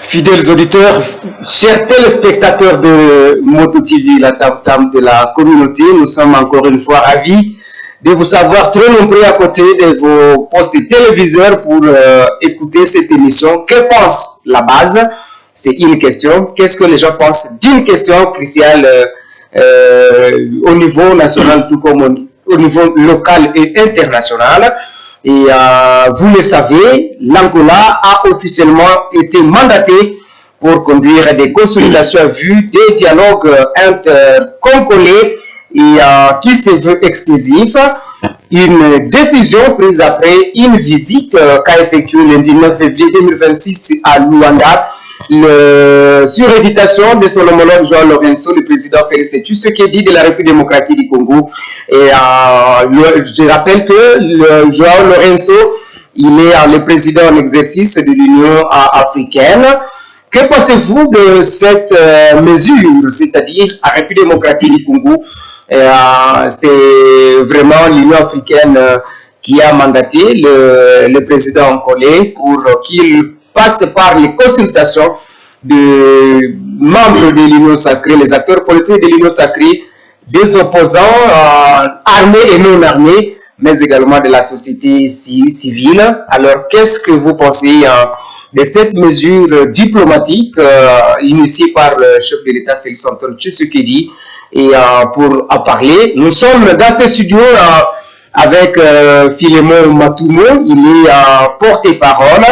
Fidèles auditeurs, chers téléspectateurs de Moto TV, la tam-tam de la communauté, nous sommes encore une fois ravis de vous savoir très nombreux à côté de vos postes téléviseurs pour écouter cette émission. Que pense la base? C'est une question. Qu'est-ce que les gens pensent d'une question cruciale au niveau national tout comme au niveau local et international? Et vous le savez, l'Angola a officiellement été mandaté pour conduire des consultations à vue, des dialogues inter-congolais et qui se veut exclusif. Une décision prise après une visite qu'a effectuée le 19 février 2026 à Luanda, sur invitation de son homologue Joao Lourenço, le président Félix Tshisekedi de la République démocratique du Congo. Et je rappelle que Joao Lourenço, il est le président en exercice de l'Union africaine. Que pensez-vous de cette mesure, c'est-à-dire la République démocratique du Congo? C'est vraiment l'Union africaine qui a mandaté le président congolais pour qu'il passe par les consultations de membres de l'Union sacrée, les acteurs politiques de l'Union sacrée, des opposants armés et non armés, mais également de la société civile. Alors, qu'est-ce que vous pensez de cette mesure diplomatique initiée par le chef de l'État Félix Antoine Tshisekedi? Et pour en parler, nous sommes dans ce studio avec Philémon Matoumo, il est porte-parole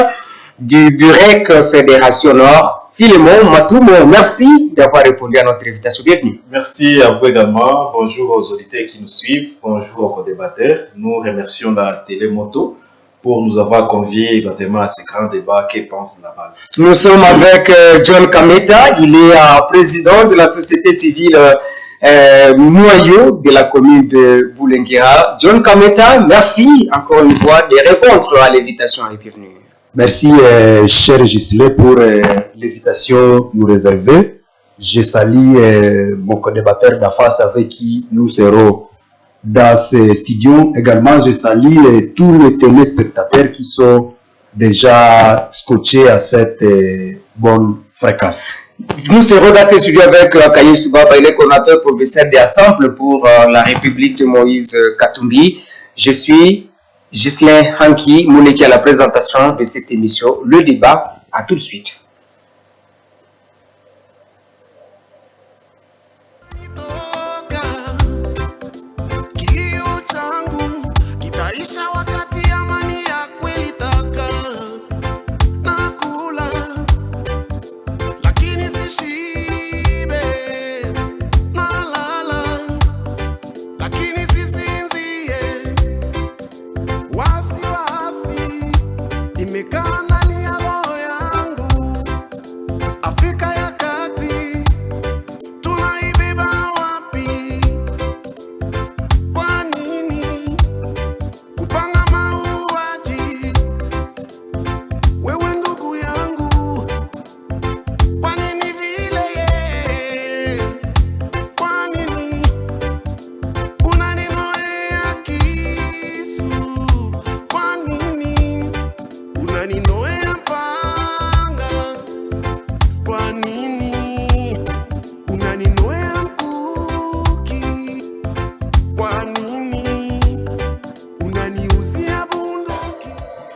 du BUREC Fédération Nord. Philémon Matoumo, merci d'avoir répondu à notre invitation. Bienvenue. Merci à vous également. Bonjour aux auditeurs qui nous suivent. Bonjour aux co-débatteurs. Nous remercions la Télémoto pour nous avoir conviés exactement à ce grand débat. Que pense la base? Nous sommes avec John Kameta. Il est président de la société civile noyau de la commune de Boulenguera. John Kameta, merci encore une fois de répondre à l'invitation et bienvenue. Merci, cher Gisley, pour l'invitation nous réservée. Je salue mon co-débatteur d'Afas avec qui nous serons dans ce studio. Également, je salue tous les téléspectateurs qui sont déjà scotchés à cette bonne fréquence. Nous serons dans ce studio avec Kaye Soubaba, il est coordinateur provincial des Assemblées pour la République de Moïse Katumbi. Je suis Ghislain Hanki Mouleki à la présentation de cette émission. Le débat, à tout de suite.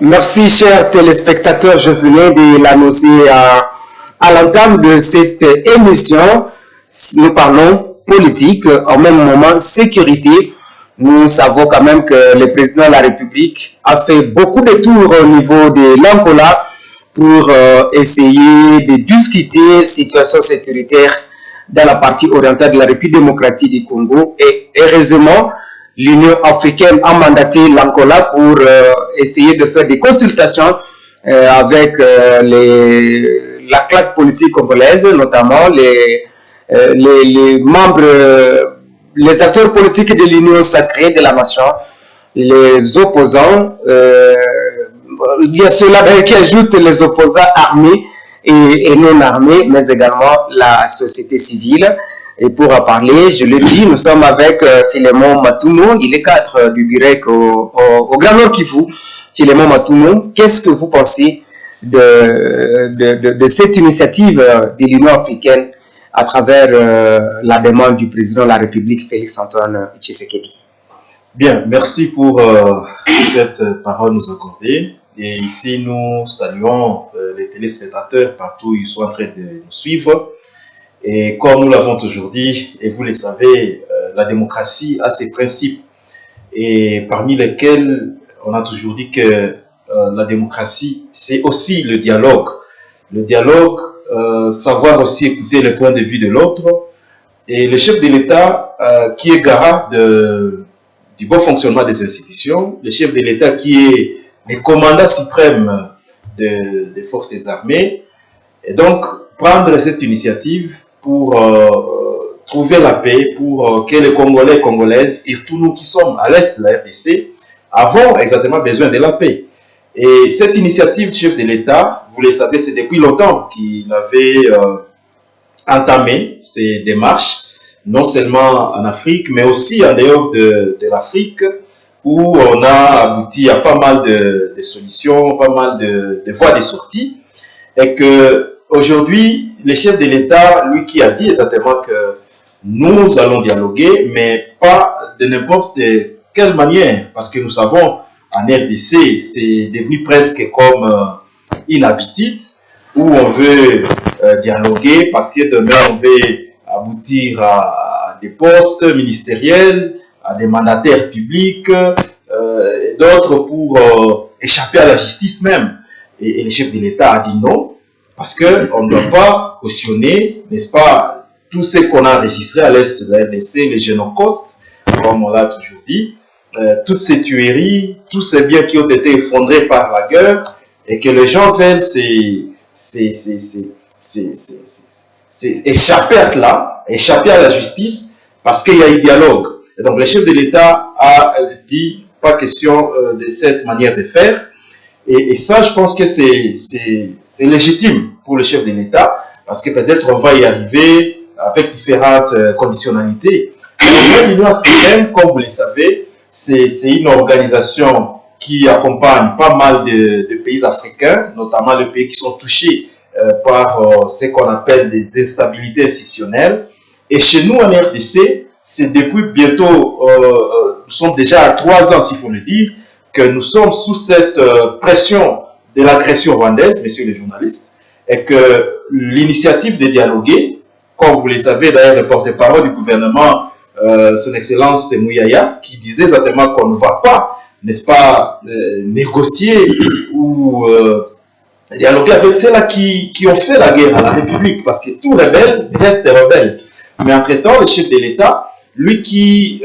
Merci, chers téléspectateurs. Je venais de l'annoncer à l'entame de cette émission. Nous parlons politique, en même moment sécurité. Nous savons quand même que le président de la République a fait beaucoup de tours au niveau de l'Angola pour essayer de discuter situation sécuritaire dans la partie orientale de la République démocratique du Congo. Et heureusement, l'Union africaine a mandaté l'Angola pour essayer de faire des consultations avec la classe politique congolaise, notamment les membres, les acteurs politiques de l'Union sacrée de la nation, les opposants, il y a ceux-là qui ajoutent les opposants armés et non armés, mais également la société civile. Et pour en parler, je le dis, nous sommes avec Philémon Matoumo, il est cadre du BUREC au Grand Nord Kivu. Philémon Matoumo, qu'est-ce que vous pensez de cette initiative de l'Union africaine à travers la demande du président de la République, Félix-Antoine Tshisekedi. Bien, merci pour cette parole nous accordée. Et ici, nous saluons les téléspectateurs partout où ils sont en train de nous suivre. Et comme nous l'avons toujours dit, et vous le savez, la démocratie a ses principes. Et parmi lesquels, on a toujours dit que la démocratie, c'est aussi le dialogue. Le dialogue, savoir aussi écouter le point de vue de l'autre. Et le chef de l'État qui est garant du bon fonctionnement des institutions, le chef de l'État qui est le commandant suprême des forces armées, et donc prendre cette initiative pour trouver la paix, pour que les Congolais et Congolaises, surtout nous qui sommes à l'est de la RDC, avons exactement besoin de la paix. Et cette initiative du chef de l'État, vous le savez, c'est depuis longtemps qu'il avait entamé ces démarches, non seulement en Afrique, mais aussi en dehors de l'Afrique, où on a abouti à pas mal de solutions, pas mal de voies de sortie, et que aujourd'hui, le chef de l'État, lui qui a dit exactement que nous allons dialoguer, mais pas de n'importe quelle manière, parce que nous savons, en RDC, c'est devenu presque comme une habitude, où on veut dialoguer, parce que demain, on veut aboutir à des postes ministériels, à des mandataires publics, et d'autres pour échapper à la justice même. Et le chef de l'État a dit non, parce qu'on ne doit pas cautionner, n'est-ce pas, tout ce qu'on a enregistré à l'est de la RDC, les génocides, comme on l'a toujours dit, toutes ces tueries, tous ces biens qui ont été effondrés par la guerre, et que les gens veulent échapper à cela, échapper à la justice, parce qu'il y a eu dialogue. Et donc le chef de l'État a dit, pas question de cette manière de faire, et ça je pense que c'est légitime pour le chef de l'État, parce que peut-être on va y arriver avec différentes conditionnalités. L'Union africaine, comme vous le savez, c'est une organisation qui accompagne pas mal de pays africains, notamment les pays qui sont touchés par ce qu'on appelle des instabilités institutionnelles. Et chez nous en RDC, c'est depuis bientôt, nous sommes déjà à 3 ans, s'il faut le dire, que nous sommes sous cette pression de l'agression rwandaise, messieurs les journalistes, et que l'initiative de dialoguer, comme vous le savez, d'ailleurs, le porte-parole du gouvernement, son Excellence Mouyaya, qui disait exactement qu'on ne va pas, n'est-ce pas, négocier ou dialoguer avec ceux-là qui ont fait la guerre à la République, parce que tout rebelle reste rebelle. Mais entre-temps, le chef de l'État, lui qui,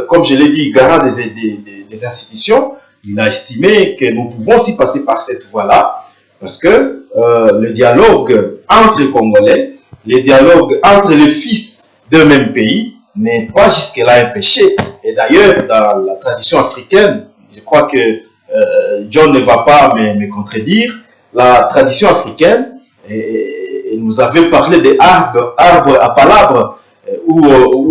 comme je l'ai dit, garant des institutions, il a estimé que nous pouvons aussi passer par cette voie-là, parce que le dialogue entre les Congolais, le dialogue entre les fils d'un même pays, n'est pas jusque-là un péché. Et d'ailleurs, dans la tradition africaine, je crois que John ne va pas me contredire, la tradition africaine, et nous avait parlé des arbres à palabres, où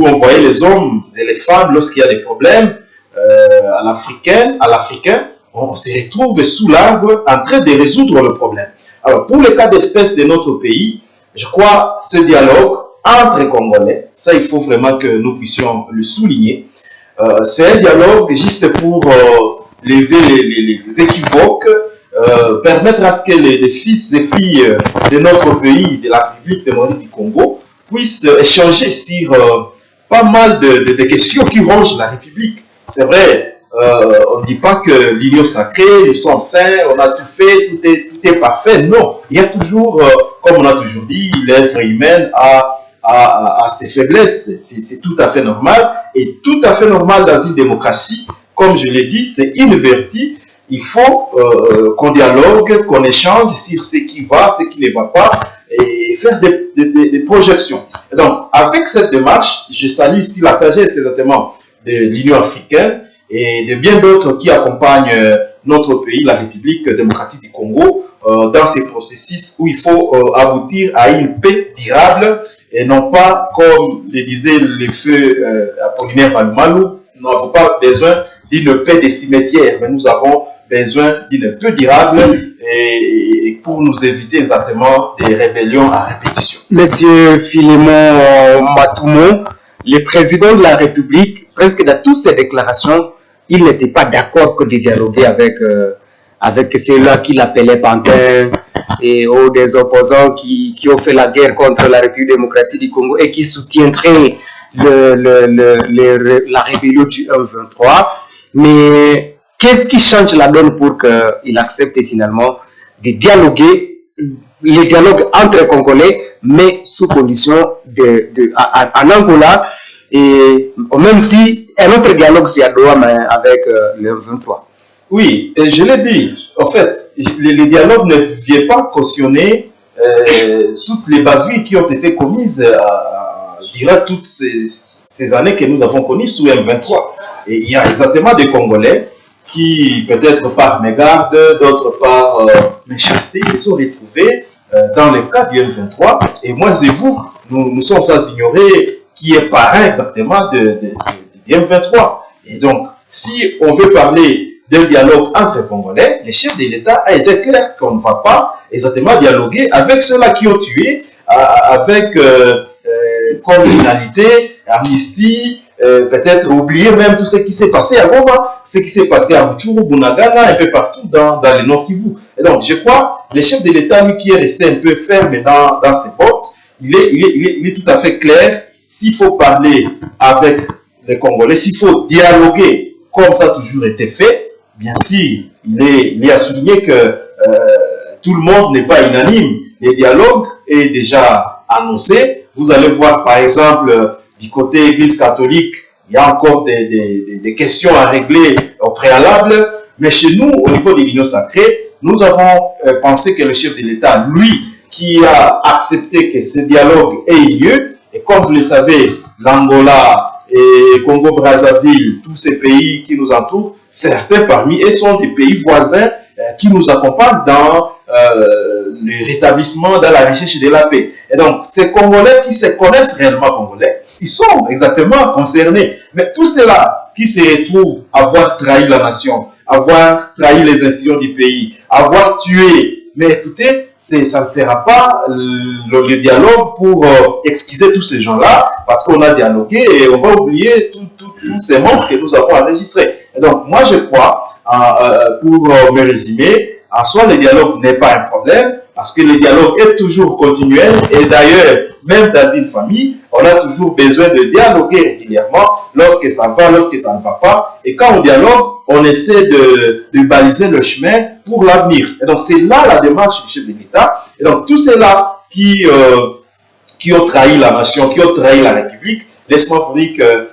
on voyait les hommes et les femmes lorsqu'il y a des problèmes, à l'Africain, on se retrouve sous l'arbre en train de résoudre le problème. Alors, pour le cas d'espèce de notre pays, je crois ce dialogue entre Congolais, ça il faut vraiment que nous puissions le souligner, c'est un dialogue juste pour lever les équivoques, permettre à ce que les fils et filles de notre pays, de la République démocratique du Congo, puissent échanger sur pas mal de questions qui rongent la République. C'est vrai, on ne dit pas que l'union sacrée, nous sommes saints, on a tout fait, tout est parfait. Non, il y a toujours, comme on a toujours dit, l'être humaine a ses faiblesses. C'est tout à fait normal. Et tout à fait normal dans une démocratie, comme je l'ai dit, c'est une vertu. Il faut qu'on dialogue, qu'on échange sur ce qui va, ce qui ne va pas, et faire des projections. Et donc, avec cette démarche, je salue ici la sagesse exactement de l'Union africaine et de bien d'autres qui accompagnent notre pays, la République démocratique du Congo, dans ces processus où il faut aboutir à une paix durable et non pas, comme le disait le feu Apollinaire Malumalu, nous n'avons pas besoin d'une paix des cimetières, mais nous avons besoin d'une paix durable et pour nous éviter exactement des rébellions à répétition. Monsieur Philémon Matoumo, le président de la République, presque dans toutes ses déclarations, il n'était pas d'accord que de dialoguer avec ceux-là qu'il appelait pantins et des opposants qui ont fait la guerre contre la République démocratique du Congo et qui soutiendraient la rébellion du 1-23. Mais qu'est-ce qui change la donne pour qu'il accepte finalement de dialoguer, le dialogue entre Congolais, mais sous condition en Angola, et même si un autre dialogue c'est à Doha, mais avec le 23. Oui, je l'ai dit, en fait, le dialogue ne vient pas cautionner toutes les bavures qui ont été commises durant toutes ces années que nous avons connues sous M23. Et il y a exactement des Congolais qui, peut-être par mégarde, d'autres par méchanceté, se sont retrouvés dans le cas du M23. Et moi et vous, nous sommes sans ignorer qui est parrain exactement du M23. Et donc, si on veut parler d'un dialogue entre Congolais, le chef de l'État a été clair qu'on ne va pas exactement dialoguer avec ceux-là qui ont tué, avec comme finalité, amnistie, peut-être oublier même tout ce qui s'est passé à Goma, ce qui s'est passé à Rutshuru, Bunagana, un peu partout dans le Nord Kivu. Et donc, je crois, le chef de l'État, lui, qui est resté un peu ferme dans ses bottes, il est tout à fait clair. S'il faut parler avec les Congolais, s'il faut dialoguer comme ça a toujours été fait, bien sûr, il est à souligner que tout le monde n'est pas unanime. Le dialogue est déjà annoncé. Vous allez voir, par exemple, du côté Église catholique, il y a encore des questions à régler au préalable. Mais chez nous, au niveau de l'Union sacrée, nous avons pensé que le chef de l'État, lui, qui a accepté que ce dialogue ait lieu, et comme vous le savez, l'Angola et Congo-Brazzaville, tous ces pays qui nous entourent, certains parmi eux sont des pays voisins qui nous accompagnent dans le rétablissement, dans la recherche de la paix. Et donc, ces Congolais qui se connaissent réellement Congolais, ils sont exactement concernés. Mais tous ceux-là qui se retrouvent à avoir trahi la nation, avoir trahi les institutions du pays, avoir tué, mais écoutez, ça ne sera pas le dialogue pour excuser tous ces gens-là, parce qu'on a dialogué et on va oublier tous ces morts que nous avons enregistrés. Et donc, moi, je crois, pour me résumer, en soi, le dialogue n'est pas un problème, parce que le dialogue est toujours continuel, et d'ailleurs, même dans une famille, on a toujours besoin de dialoguer régulièrement lorsque ça va, lorsque ça ne va pas. Et quand on dialogue, on essaie de baliser le chemin pour l'avenir. Et donc, c'est là la démarche du chef de l'État. Et donc, tous ceux-là qui ont trahi la nation, qui ont trahi la République, laisse-moi vous dire que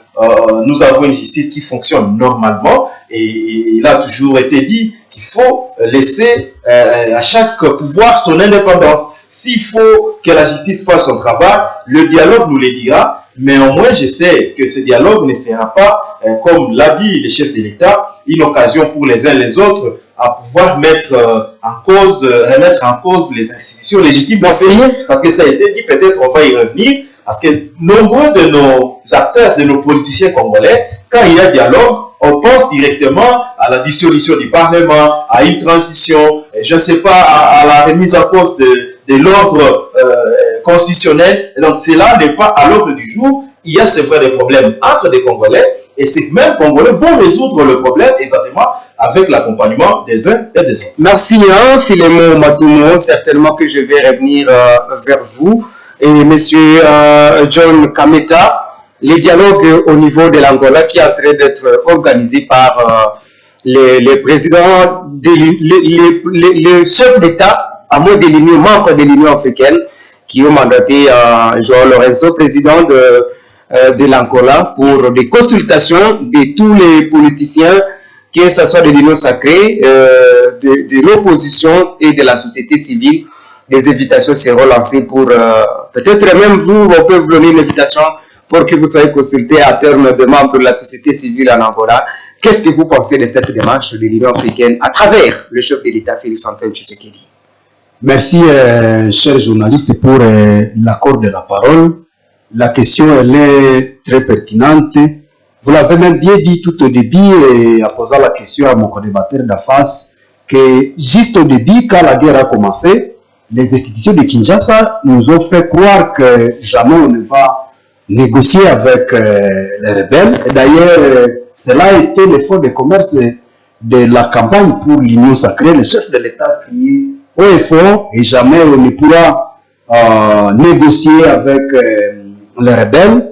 nous avons une justice qui fonctionne normalement. Et il a toujours été dit qu'il faut laisser à chaque pouvoir son indépendance. S'il faut que la justice fasse son travail, le dialogue nous le dira. Mais au moins, je sais que ce dialogue ne sera pas, comme l'a dit le chef de l'État, une occasion pour les uns les autres à pouvoir remettre en cause les institutions légitimes d'un pays. Parce que ça a été dit, peut-être on va y revenir, parce que nombreux de nos acteurs, de nos politiciens congolais, quand il y a dialogue, on pense directement à la dissolution du Parlement, à une transition, je ne sais pas, à la remise en cause de l'ordre constitutionnel. Et donc, cela n'est pas à l'ordre du jour. Il y a, c'est vrai, des problèmes entre des Congolais, et ces mêmes Congolais vont résoudre le problème exactement avec l'accompagnement des uns et des autres. Merci, Philémon Matoumo. Certainement que je vais revenir vers vous. Et monsieur John Kameta, les dialogues au niveau de l'Angola qui est en train d'être organisé par les présidents, les chefs d'État, à moins des membres de l'Union africaine, qui ont mandaté João Lourenço, président de l'Angola, pour des consultations de tous les politiciens, que ce soit de l'Union sacrée, de l'opposition et de la société civile. Des invitations seront lancées pour, peut-être même vous, on peut vous donner une invitation pour que vous soyez consulté à terme de membres de la société civile en Angola. Qu'est-ce que vous pensez de cette démarche de l'Union africaine à travers le chef de l'État Félix-Antoine Tshisekedi? Merci, chers journalistes, pour l'accord de la parole. La question, elle est très pertinente. vous l'avez même bien dit tout au début, et en posant la question à mon co-débatteur d'en face, que juste au début, quand la guerre a commencé, les institutions de Kinshasa nous ont fait croire que jamais on ne va négocier avec les rebelles. Et d'ailleurs, cela a été le fonds de commerce de la campagne pour l'Union sacrée. Le chef de l'État criait haut et fort, et jamais on ne pourra négocier avec les rebelles.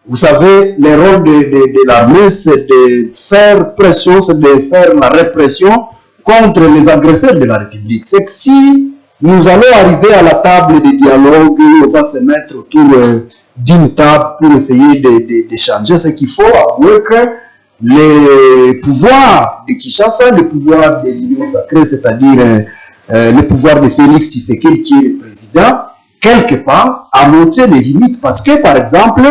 Vous savez, le rôle de l'armée, c'est de faire pression, c'est de faire la répression contre les agresseurs de la République. C'est que si nous allons arriver à la table de dialogue, on va se mettre autour d'une table pour essayer d'échanger, ce qu'il faut avouer que les pouvoirs de Kinshasa, le pouvoir de l'Union sacrée, c'est-à-dire le pouvoir de Félix Tshisekedi qui est le président, quelque part, a montré les limites. Parce que, par exemple,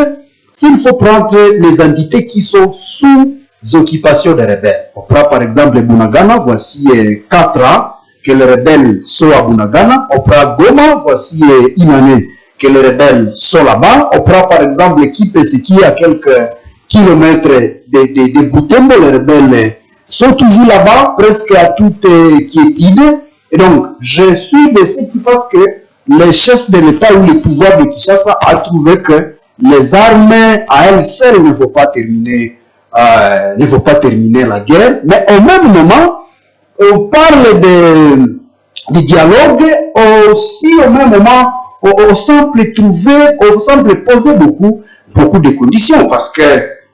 s'il faut prendre les entités qui sont sous occupation des rebelles, on prend par exemple Bunagana, voici 4 ans que les rebelles sont à Bunagana, on prend Goma, voici une année que les rebelles sont là-bas, on prend par exemple Kipese qui est à quelques kilomètres de Butembo, les rebelles sont toujours là-bas, presque à toute quiétude. Et donc, je suis de ceux qui pensent que le chef de l'État ou le pouvoir de Kinshasa a trouvé que les armées à elles seules ne vont pas terminer la guerre, mais au même moment, on parle de dialogue aussi au même moment, on semble poser beaucoup de conditions, parce que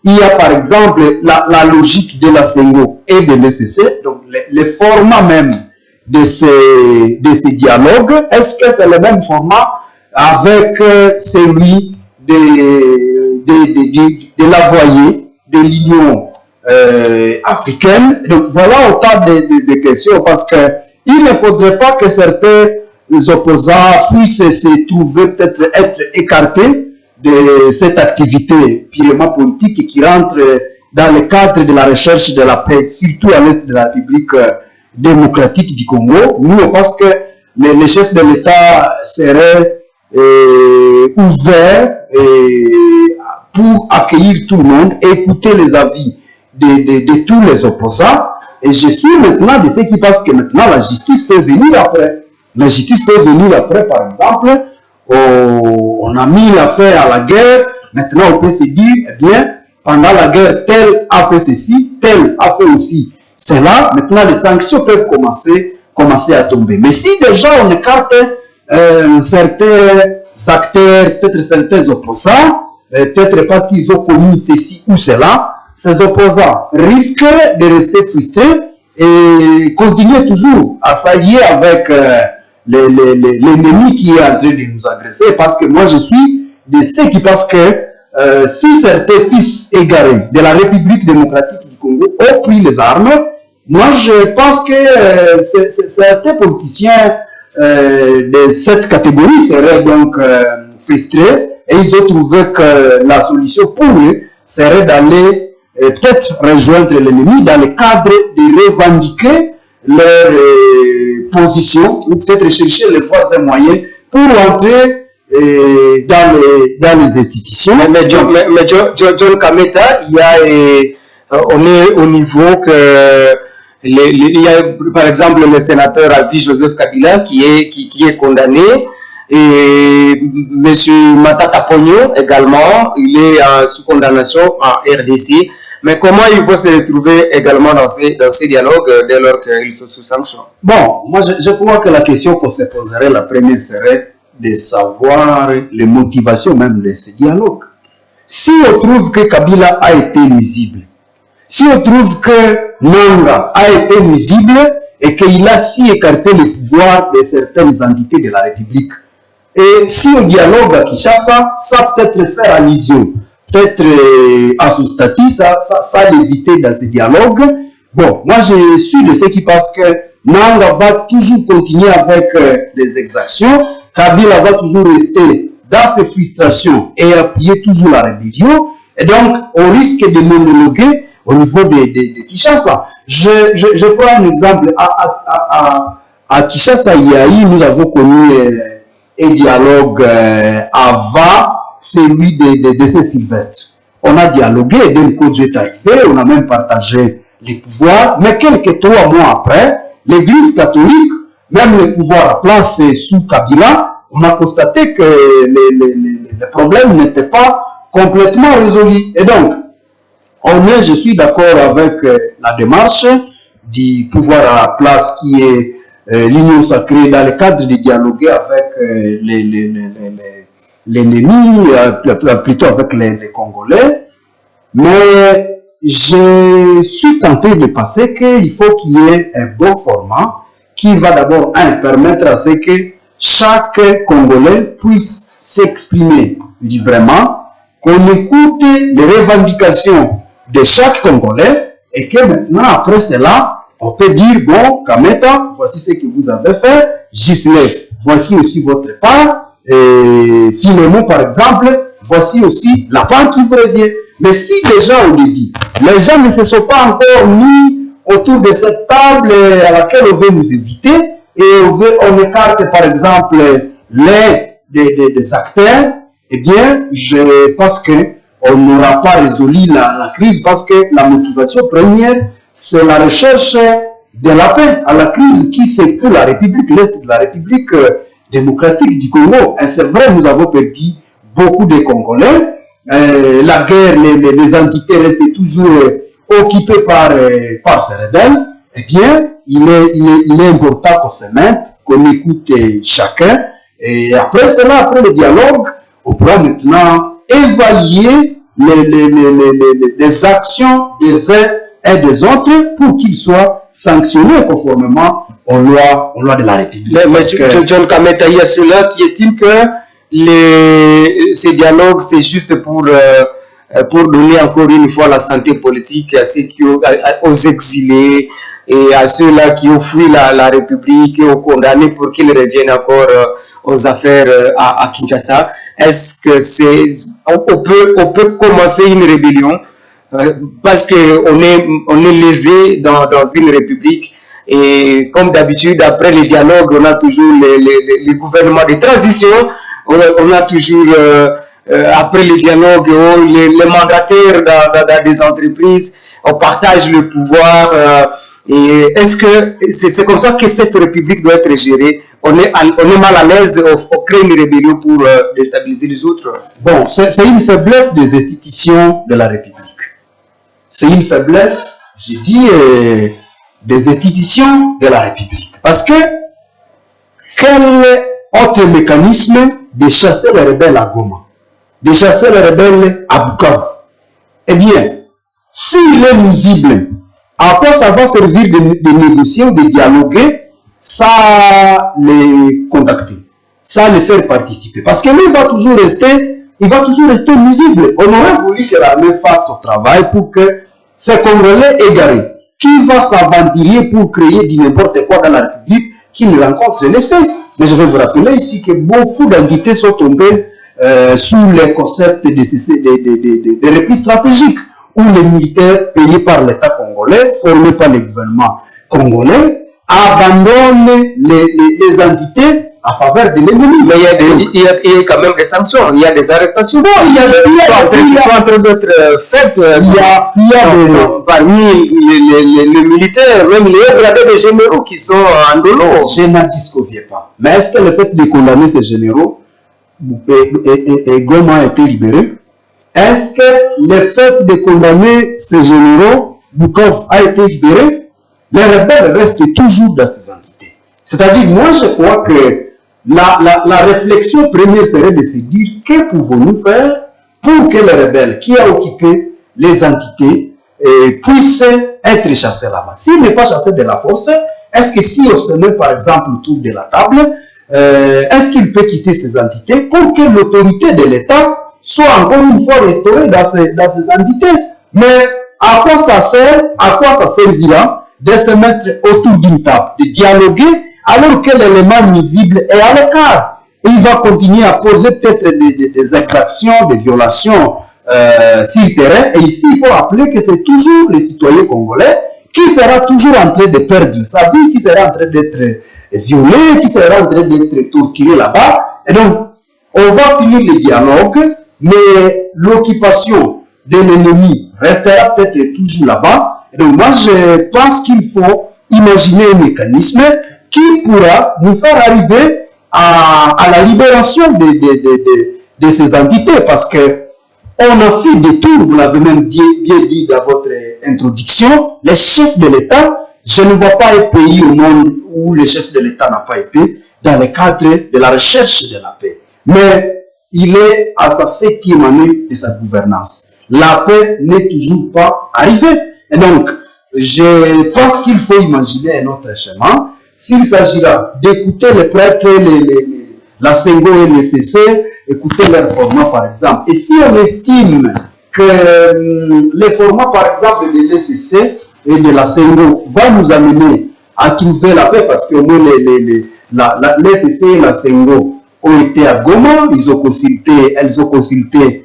il y a par exemple la logique de la CENGO et de l'ECC, donc le format même de ces dialogues, est-ce que c'est le même format avec celui de l'envoyé de l'Union africaine? Donc voilà autant de questions, parce que il ne faudrait pas que certains opposants puissent se trouver peut-être être écartés de cette activité purement politique qui rentre dans le cadre de la recherche de la paix, surtout à l'est de la République démocratique du Congo. Nous, on pense que les chefs de l'État seraient ouverts pour accueillir tout le monde, écouter les avis de tous les opposants. Et je suis maintenant de ceux qui pensent que maintenant la justice peut venir après. La justice peut venir après, par exemple, on a mis l'affaire à la guerre, maintenant on peut se dire, eh bien, pendant la guerre, tel a fait ceci, tel a fait aussi cela. Maintenant, les sanctions peuvent commencer à tomber. Mais si déjà on écarte certains acteurs, peut-être certains opposants, peut-être parce qu'ils ont connu ceci ou cela, ces opposants risquent de rester frustrés et continuer toujours à s'allier avec l'ennemi qui est en train de nous agresser. Parce que moi, je suis de ceux qui pensent que si certains fils égarés de la République démocratique du Congo ont pris les armes, moi, je pense que certains politiciens de cette catégorie seraient donc frustrés, et ils ont trouvé que la solution pour eux serait d'aller peut-être rejoindre l'ennemi dans le cadre de revendiquer leur position, ou peut-être chercher les voies et moyens pour entrer dans les institutions. Mais John Kameta, on est au niveau que il y a par exemple le sénateur à vie Joseph Kabila qui est condamné, et M. Matata Pogno également, il est sous condamnation en RDC. Mais comment ils vont se retrouver également dans ces dialogues dès lors qu'ils sont sous sanction? Bon, moi je crois que la question qu'on se poserait, la première serait de savoir les motivations même de ces dialogues. Si on trouve que Kabila a été nuisible, si on trouve que Nanga a été nuisible et qu'il a si écarté le pouvoir de certaines entités de la République, et si on dialogue à Kinshasa, ça peut-être faire allusion, peut-être à ce statut, ça l'éviter dans ces dialogues. Bon, moi je suis de ceux qui pensent que Nanga va toujours continuer avec les exactions, Kabila va toujours rester dans ses frustrations et appuyer toujours la rébellion, et donc on risque de monologuer au niveau de Kinshasa. Je prends un exemple. À Kinshasa, nous avons connu un dialogue avant celui de Sylvestre. on a dialogué, Demkodjo est arrivé, on a même partagé les pouvoirs, mais quelques 3 mois après, l'Église catholique, même les pouvoirs placés sous Kabila, on a constaté que les problèmes n'étaient pas complètement résolus. Et donc, je suis d'accord avec la démarche du pouvoir à la place qui est l'union sacrée dans le cadre de dialoguer avec l'ennemi, plutôt avec les Congolais. Mais je suis tenté de penser qu'il faut qu'il y ait un bon format qui va d'abord permettre à ce que chaque Congolais puisse s'exprimer librement, qu'on écoute les revendications de chaque Congolais et que maintenant, après cela, on peut dire, bon, Kameta, voici ce que vous avez fait, Gisèle, voici aussi votre part, et Philémon, par exemple, voici aussi la part qui vous revient. Mais si déjà au début, les gens ne se sont pas encore mis autour de cette table à laquelle on veut nous inviter, et on écarte par exemple les des acteurs, eh bien, je pense qu'on n'aura pas résolu la crise parce que la motivation première, c'est la recherche de la paix à la crise qui secoue la République, l'Est de la République démocratique du Congo. Et c'est vrai, nous avons perdu beaucoup de Congolais. La guerre, les entités restent toujours occupées par ces rebelles. Eh bien, il est important qu'on se mette, qu'on écoute chacun. Et après cela, après le dialogue, on pourra maintenant évaluer les actions des uns et des autres pour qu'ils soient sanctionnés conformément aux lois de la République. Mais John Kameta, il y a ceux-là qui estiment que ces dialogues, c'est juste pour donner encore une fois la santé politique à ceux aux exilés et à ceux-là qui ont fui la République et ont condamné pour qu'ils reviennent encore aux affaires à Kinshasa. Est-ce que on peut commencer une rébellion parce qu'on est lésé dans une république et comme d'habitude après les dialogues on a toujours les gouvernements de transition, on a toujours après les dialogues les mandataires dans des entreprises, on partage le pouvoir et est-ce que c'est comme ça que cette république doit être gérée? On est mal à l'aise, on crée une rébellion pour déstabiliser les autres. Bon, c'est une faiblesse des institutions de la République. C'est une faiblesse, je dis, des institutions de la République. Parce que quel autre mécanisme de chasser les rebelles à Goma, de chasser les rebelles à Bukavu? Eh bien, s'il est nuisible, à quoi ça va servir de négocier ou de dialoguer sans les contacter, sans les faire participer? Parce que lui, il va toujours rester nuisible. On aurait voulu que l'armée fasse son travail pour que ces Congolais égarés, qui va s'aventurer pour créer du n'importe quoi dans la République, qui ne rencontre les faits. Mais je vais vous rappeler ici que beaucoup d'entités sont tombées sous les concepts de repli stratégique, où les militaires payés par l'État congolais, formés par le gouvernement congolais, abandonnent les entités à faveur de l'ennemi. Mais il y a quand même des sanctions, il y a des arrestations. Bon, il y a en train d'être faites parmi les militaires, même les gradés des généraux qui sont en dolo. Je n'en disconviens pas. Mais est-ce que le fait de condamner ces généraux et Goma a été libéré? Est-ce que le fait de condamner ces généraux, Bukavu a été libéré? Les rebelles restent toujours dans ces entités. C'est-à-dire, moi je crois que la réflexion première serait de se dire que pouvons-nous faire pour que les rebelles qui ont occupé les entités puissent être chassés là-bas. S'ils n'est pas chassés de la force, est-ce que si on se met par exemple autour de la table, est-ce qu'il peut quitter ces entités pour que l'autorité de l'État soit encore une fois restaurée dans ces entités? Mais à quoi ça sert, à quoi ça servira de se mettre autour d'une table, de dialoguer, alors que l'élément nuisible est à l'écart? Et il va continuer à poser peut-être des exactions, des violations sur le terrain. Et ici, il faut rappeler que c'est toujours les citoyens congolais qui sera toujours en train de perdre sa vie, qui sera en train d'être violé, qui sera en train d'être torturé là-bas. Et donc, on va finir le dialogue, mais l'occupation de l'ennemi restera peut-être toujours là-bas. Donc moi, je pense qu'il faut imaginer un mécanisme qui pourra nous faire arriver à la libération de ces entités, parce que on a fait des tours, vous l'avez même bien dit dans votre introduction, les chefs de l'État, je ne vois pas un pays au monde où le chef de l'État n'a pas été dans le cadre de la recherche de la paix. Mais il est à sa 7e année de sa gouvernance. La paix n'est toujours pas arrivée. Et donc, je pense qu'il faut imaginer un autre chemin. S'il s'agira d'écouter les prêtres, la Sengo et les CC, écouter leur format par exemple. Et si on estime que les formats par exemple de l'ECC et de la Sengo va nous amener à trouver la paix, parce que l'ECC et la Sengo ont été à Goma, elles ont consulté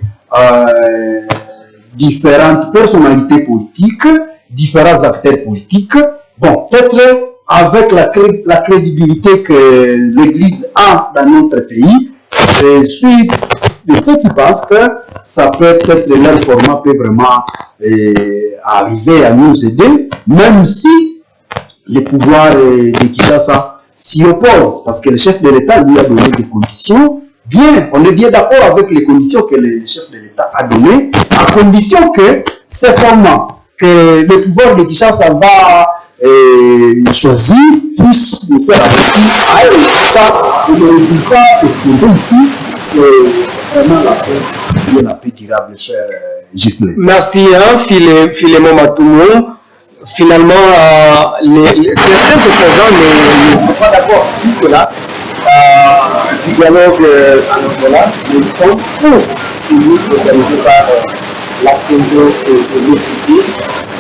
différentes personnalités politiques, différents acteurs politiques. Bon, peut-être avec la crédibilité que l'Église a dans notre pays, je suis de ceux qui pensent que ça peut être, leur format peut vraiment arriver à nous aider, même si le pouvoir de Kinshasa s'y oppose, parce que le chef de l'État lui a donné des conditions. Bien, on est bien d'accord avec les conditions que le chef de l'État a données, à condition que ces formats que le pouvoir de Kinshasa va choisir puisse nous faire aboutir à un résultat. Et le résultat est ici, c'est vraiment la paix durable, cher Ghislain. Merci, Philémon Matoumou. Finalement, certains opposants ne sont pas d'accord jusque-là. Du dialogue en Angola, ils sont pour ces luttes organisées par la CNDO et l'ECC,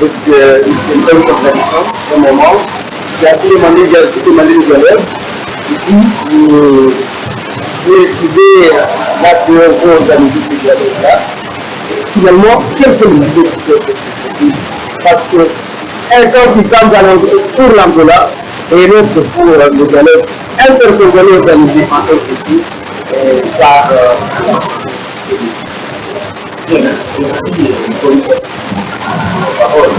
parce qu'ils sont une contradiction au moment qui a tout demandé le dialogue, et puis vous refusez la pour organiser ce dialogue-là. Finalement, quelle est l'idée? Parce que un camp qui campe pour l'Angola et l'autre pour le dialogue intercongolais organisé en RDC par la parole.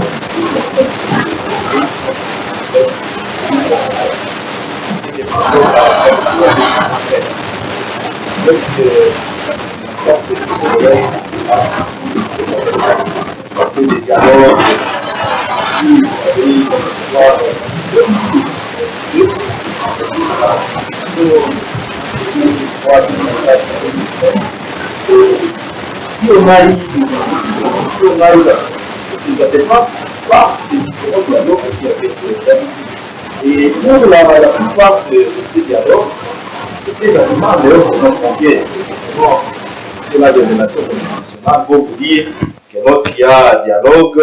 Si on a eu et pour la plupart de ces dialogues, c'était exactement d'ailleurs pour notre frontière. C'est la dénomination internationale pour vous dire que lorsqu'il y a dialogue,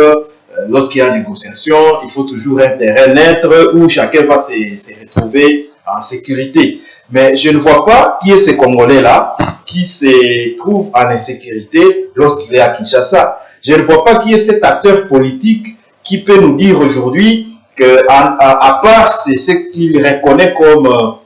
lorsqu'il y a négociation, il faut toujours un terrain neutre où chacun va se retrouver en sécurité. Mais je ne vois pas qui est ce Congolais-là qui se trouve en insécurité lorsqu'il est à Kinshasa. Je ne vois pas qui est cet acteur politique qui peut nous dire aujourd'hui qu'à part ce qu'il reconnaît comme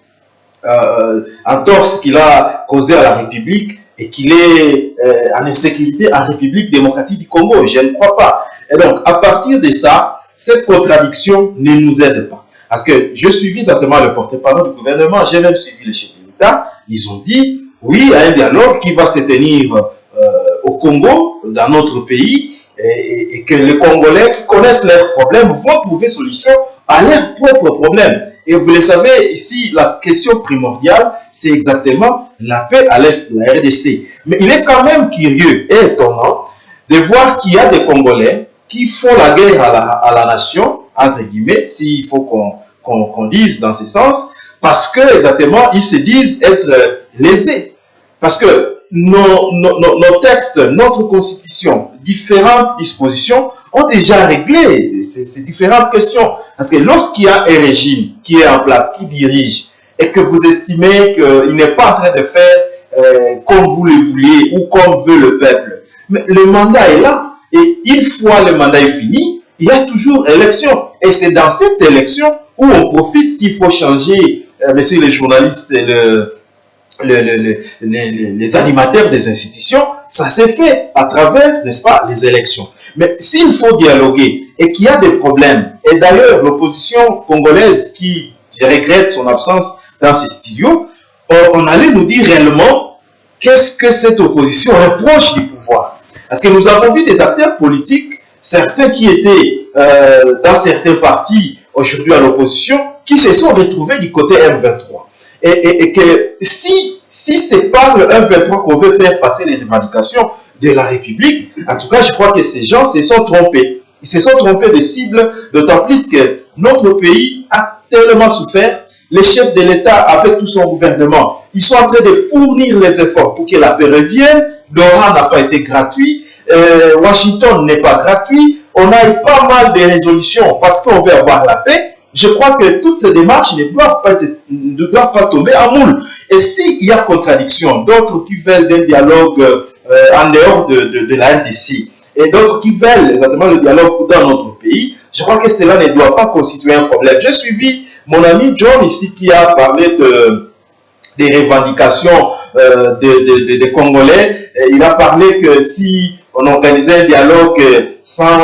entorse qu'il a causé à la République et qu'il est en insécurité en République démocratique du Congo. Je ne crois pas. Et donc, à partir de ça, cette contradiction ne nous aide pas. Parce que je suivis certainement le porte-parole du gouvernement, j'ai même suivi le chef de l'État. Ils ont dit, oui, à un dialogue qui va se tenir au Congo, dans notre pays, et que les Congolais qui connaissent leurs problèmes vont trouver solution à leurs propres problèmes. Et vous le savez, ici, la question primordiale, c'est exactement la paix à l'est de la RDC. Mais il est quand même curieux et étonnant de voir qu'il y a des Congolais qui font la guerre à la nation, entre guillemets, s'il faut qu'on dise dans ce sens, parce que exactement, ils se disent être lésés. Parce que nos textes, notre constitution, différentes dispositions ont déjà réglé ces différentes questions. Parce que lorsqu'il y a un régime qui est en place, qui dirige, et que vous estimez qu'il n'est pas en train de faire comme vous le vouliez ou comme veut le peuple, mais le mandat est là. Et une fois le mandat est fini, il y a toujours élection. Et c'est dans cette élection où on profite, s'il faut changer, messieurs les journalistes et les animateurs des institutions, ça s'est fait à travers, n'est-ce pas, les élections. Mais s'il faut dialoguer et qu'il y a des problèmes, et d'ailleurs l'opposition congolaise qui, je regrette son absence dans ces studios, on allait nous dire réellement qu'est-ce que cette opposition reproche du pouvoir. Parce que nous avons vu des acteurs politiques, certains qui étaient dans certains partis aujourd'hui à l'opposition, qui se sont retrouvés du côté M23. Et que si c'est par le M23 qu'on veut faire passer les revendications de la République, en tout cas, je crois que ces gens se sont trompés. Ils se sont trompés de cible, d'autant plus que notre pays a tellement souffert. Les chefs de l'État, avec tout son gouvernement, ils sont en train de fournir les efforts pour que la paix revienne. L'ORA n'a pas été gratuit. Washington n'est pas gratuit. On a eu pas mal de résolutions parce qu'on veut avoir la paix. Je crois que toutes ces démarches ne doivent pas tomber en moule. Et s'il y a contradiction, d'autres qui veulent un dialogue en dehors de la RDC et d'autres qui veulent exactement le dialogue dans notre pays, je crois que cela ne doit pas constituer un problème. J'ai suivi mon ami John ici qui a parlé des revendications des Congolais. Il a parlé que si on organisait un dialogue sans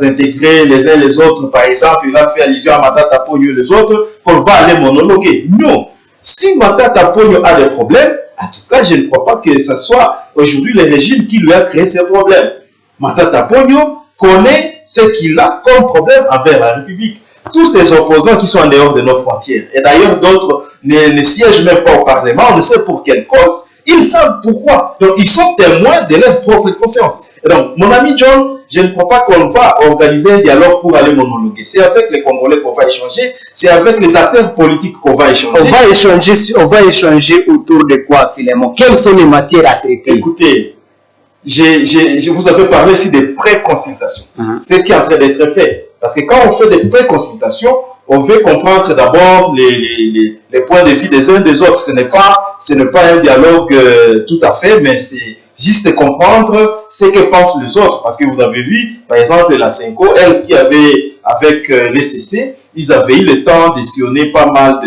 intégrer les uns les autres, par exemple, il a fait allusion à Matata Ponyo et les autres, qu'on va aller monologuer. Non. Si Matata Ponyo a des problèmes, en tout cas, je ne crois pas que ce soit aujourd'hui le régime qui lui a créé ces problèmes. Matata Ponyo connaît ce qu'il a comme problème envers la République. Tous ces opposants qui sont en dehors de nos frontières, et d'ailleurs d'autres ne siègent même pas au Parlement, on ne sait pour quelle cause, ils savent pourquoi. Donc ils sont témoins de leur propre conscience. Et donc, mon ami John, je ne crois pas qu'on va organiser un dialogue pour aller monologuer. C'est avec les Congolais qu'on va échanger, c'est avec les acteurs politiques qu'on va échanger. On va échanger autour de quoi, finalement? Quelles sont les matières à traiter? Écoutez, je vous avais parlé ici des pré-consultations. Ce qui est en train d'être fait. Parce que quand on fait des pré-consultations, on veut comprendre d'abord les points de vue des uns des autres. Ce n'est pas un dialogue tout à fait, mais c'est juste comprendre ce que pensent les autres. Parce que vous avez vu, par exemple, la CENCO, elle qui avait, avec l'ECC, ils avaient eu le temps de sillonner pas mal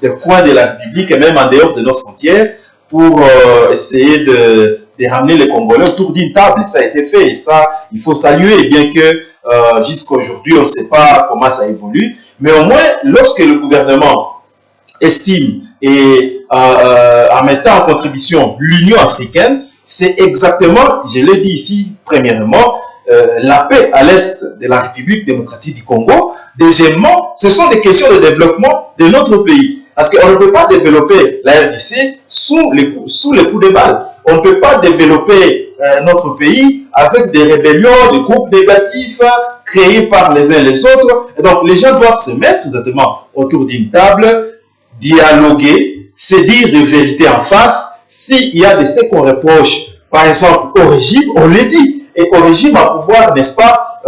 de coins de la République et même en dehors de nos frontières pour essayer de ramener les Congolais autour d'une table. Et ça a été fait. Et ça, il faut saluer, bien que jusqu'à aujourd'hui, on ne sait pas comment ça évolue. Mais au moins, lorsque le gouvernement estime et en mettant en contribution l'Union africaine, c'est exactement, je l'ai dit ici, premièrement, la paix à l'est de la République démocratique du Congo. Deuxièmement, ce sont des questions de développement de notre pays. Parce qu'on ne peut pas développer la RDC sous les coups de balles. On ne peut pas développer notre pays avec des rébellions, des groupes négatifs créés par les uns les autres. Et donc, les gens doivent se mettre exactement autour d'une table, dialoguer, se dire de vérité en face. S'il y a de ce qu'on reproche, par exemple, au régime, on le dit. Et au régime à pouvoir, n'est-ce pas,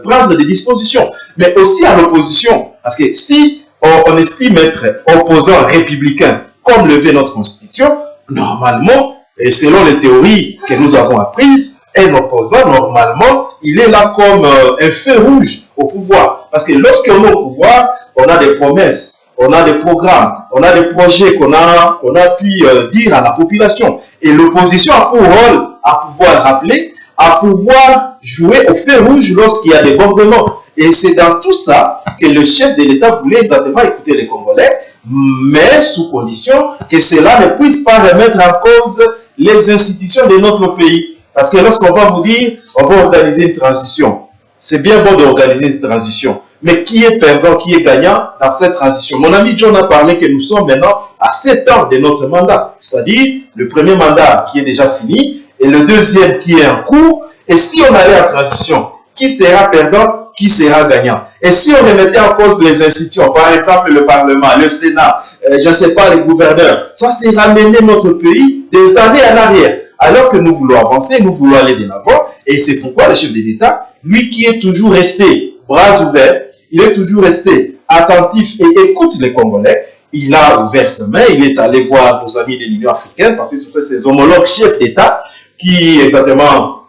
prendre des dispositions. Mais aussi à l'opposition. Parce que si on estime être opposant républicain, comme le veut notre constitution, normalement, et selon les théories que nous avons apprises, un opposant, normalement, il est là comme un feu rouge au pouvoir. Parce que lorsqu'on est au pouvoir, on a des promesses, on a des programmes, on a des projets qu'on a pu dire à la population. Et l'opposition a pour rôle à pouvoir rappeler, à pouvoir jouer au feu rouge lorsqu'il y a des bombardements. Et c'est dans tout ça que le chef de l'État voulait exactement écouter les Congolais, mais sous condition que cela ne puisse pas remettre en cause les institutions de notre pays. Parce que lorsqu'on va vous dire, on va organiser une transition, c'est bien bon d'organiser une transition, mais qui est perdant, qui est gagnant dans cette transition? Mon ami John a parlé que nous sommes maintenant à 7 ans de notre mandat, c'est-à-dire le premier mandat qui est déjà fini et le deuxième qui est en cours. Et si on allait en transition, qui sera perdant, qui sera gagnant? Et si on remettait en cause les institutions, par exemple le Parlement, le Sénat, je ne sais pas, les gouverneurs, ça c'est ramener notre pays des années en arrière. Alors que nous voulons avancer, nous voulons aller de l'avant. Et c'est pourquoi le chef de l'État, lui qui est toujours resté bras ouverts, il est toujours resté attentif et écoute les Congolais. Il a ouvert ses mains, il est allé voir nos amis de l'Union africaine, parce que ce sont ses homologues chefs d'État qui, exactement,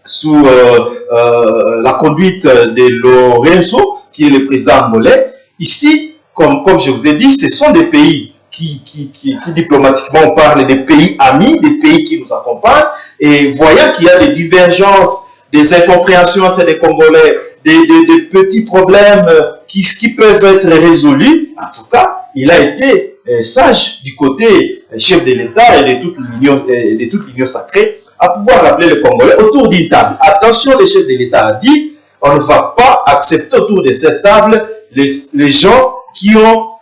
sous la conduite de Lorenzo, qui est le président angolais. Ici, comme je vous ai dit, ce sont des pays diplomatiquement on parle des pays amis, des pays qui nous accompagnent, et voyant qu'il y a des divergences, des incompréhensions entre les Congolais, des petits problèmes qui peuvent être résolus, en tout cas, il a été sage du côté chef de l'État et de toute l'Union sacrée à pouvoir rappeler les Congolais autour d'une table. Attention, le chef de l'État a dit, on ne va pas accepter autour de cette table les gens qui ont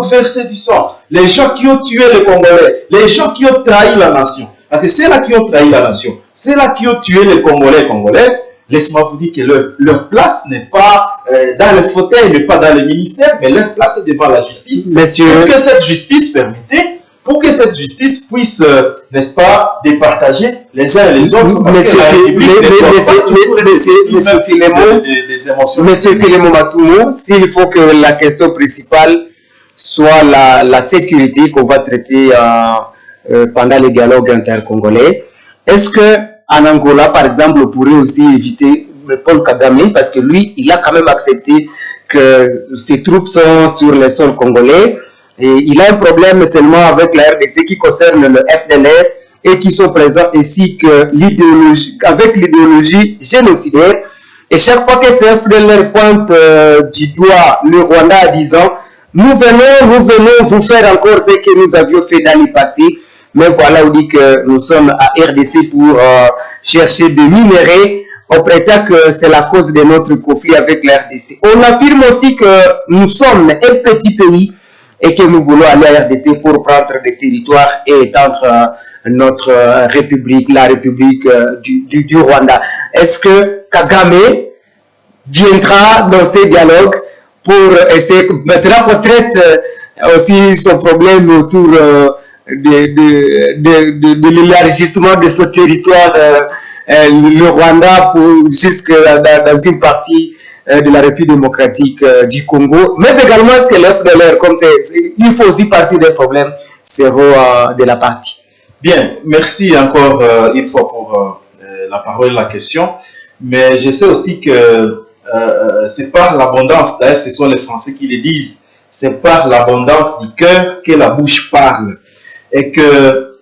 versé du sang, les gens qui ont tué les Congolais, les gens qui ont trahi la nation. Parce que c'est là qui ont trahi la nation, c'est là qui ont tué les Congolais et Congolaises. Laisse-moi vous dire que leur place n'est pas dans le fauteuil, n'est pas dans le ministère, mais leur place est devant la justice. Monsieur... Pour que cette justice puisse, n'est-ce pas, départager les uns et les autres. Monsieur Philémon Matoumo, s'il faut que la question principale soit la sécurité qu'on va traiter pendant les dialogues intercongolais, est-ce que en Angola, par exemple, on pourrait aussi éviter Paul Kagame, parce que lui, il a quand même accepté que ses troupes sont sur le sol congolais. Et il a un problème seulement avec la RDC qui concerne le FDLR et qui sont présents ainsi que avec l'idéologie génocidaire. Et chaque fois que ce FDLR pointe du doigt le Rwanda en disant nous venons vous faire encore ce que nous avions fait dans le passé. Mais voilà, on dit que nous sommes à RDC pour chercher des minerais. On prétend que c'est la cause de notre conflit avec la RDC. On affirme aussi que nous sommes un petit pays et que nous voulons aller à RDC pour prendre des territoires et étendre notre république, la république du Rwanda. Est-ce que Kagame viendra dans ces dialogues pour essayer, maintenant qu'on traite aussi son problème autour de l'élargissement de ce territoire, le Rwanda, jusque dans une partie de la République démocratique du Congo, mais également est-ce que l'FDLR, comme il faut aussi partie des problèmes, sera de la partie. Bien, merci encore une fois pour la parole et la question, mais je sais aussi que c'est par l'abondance, d'ailleurs ce sont les Français qui le disent, c'est par l'abondance du cœur que la bouche parle, et que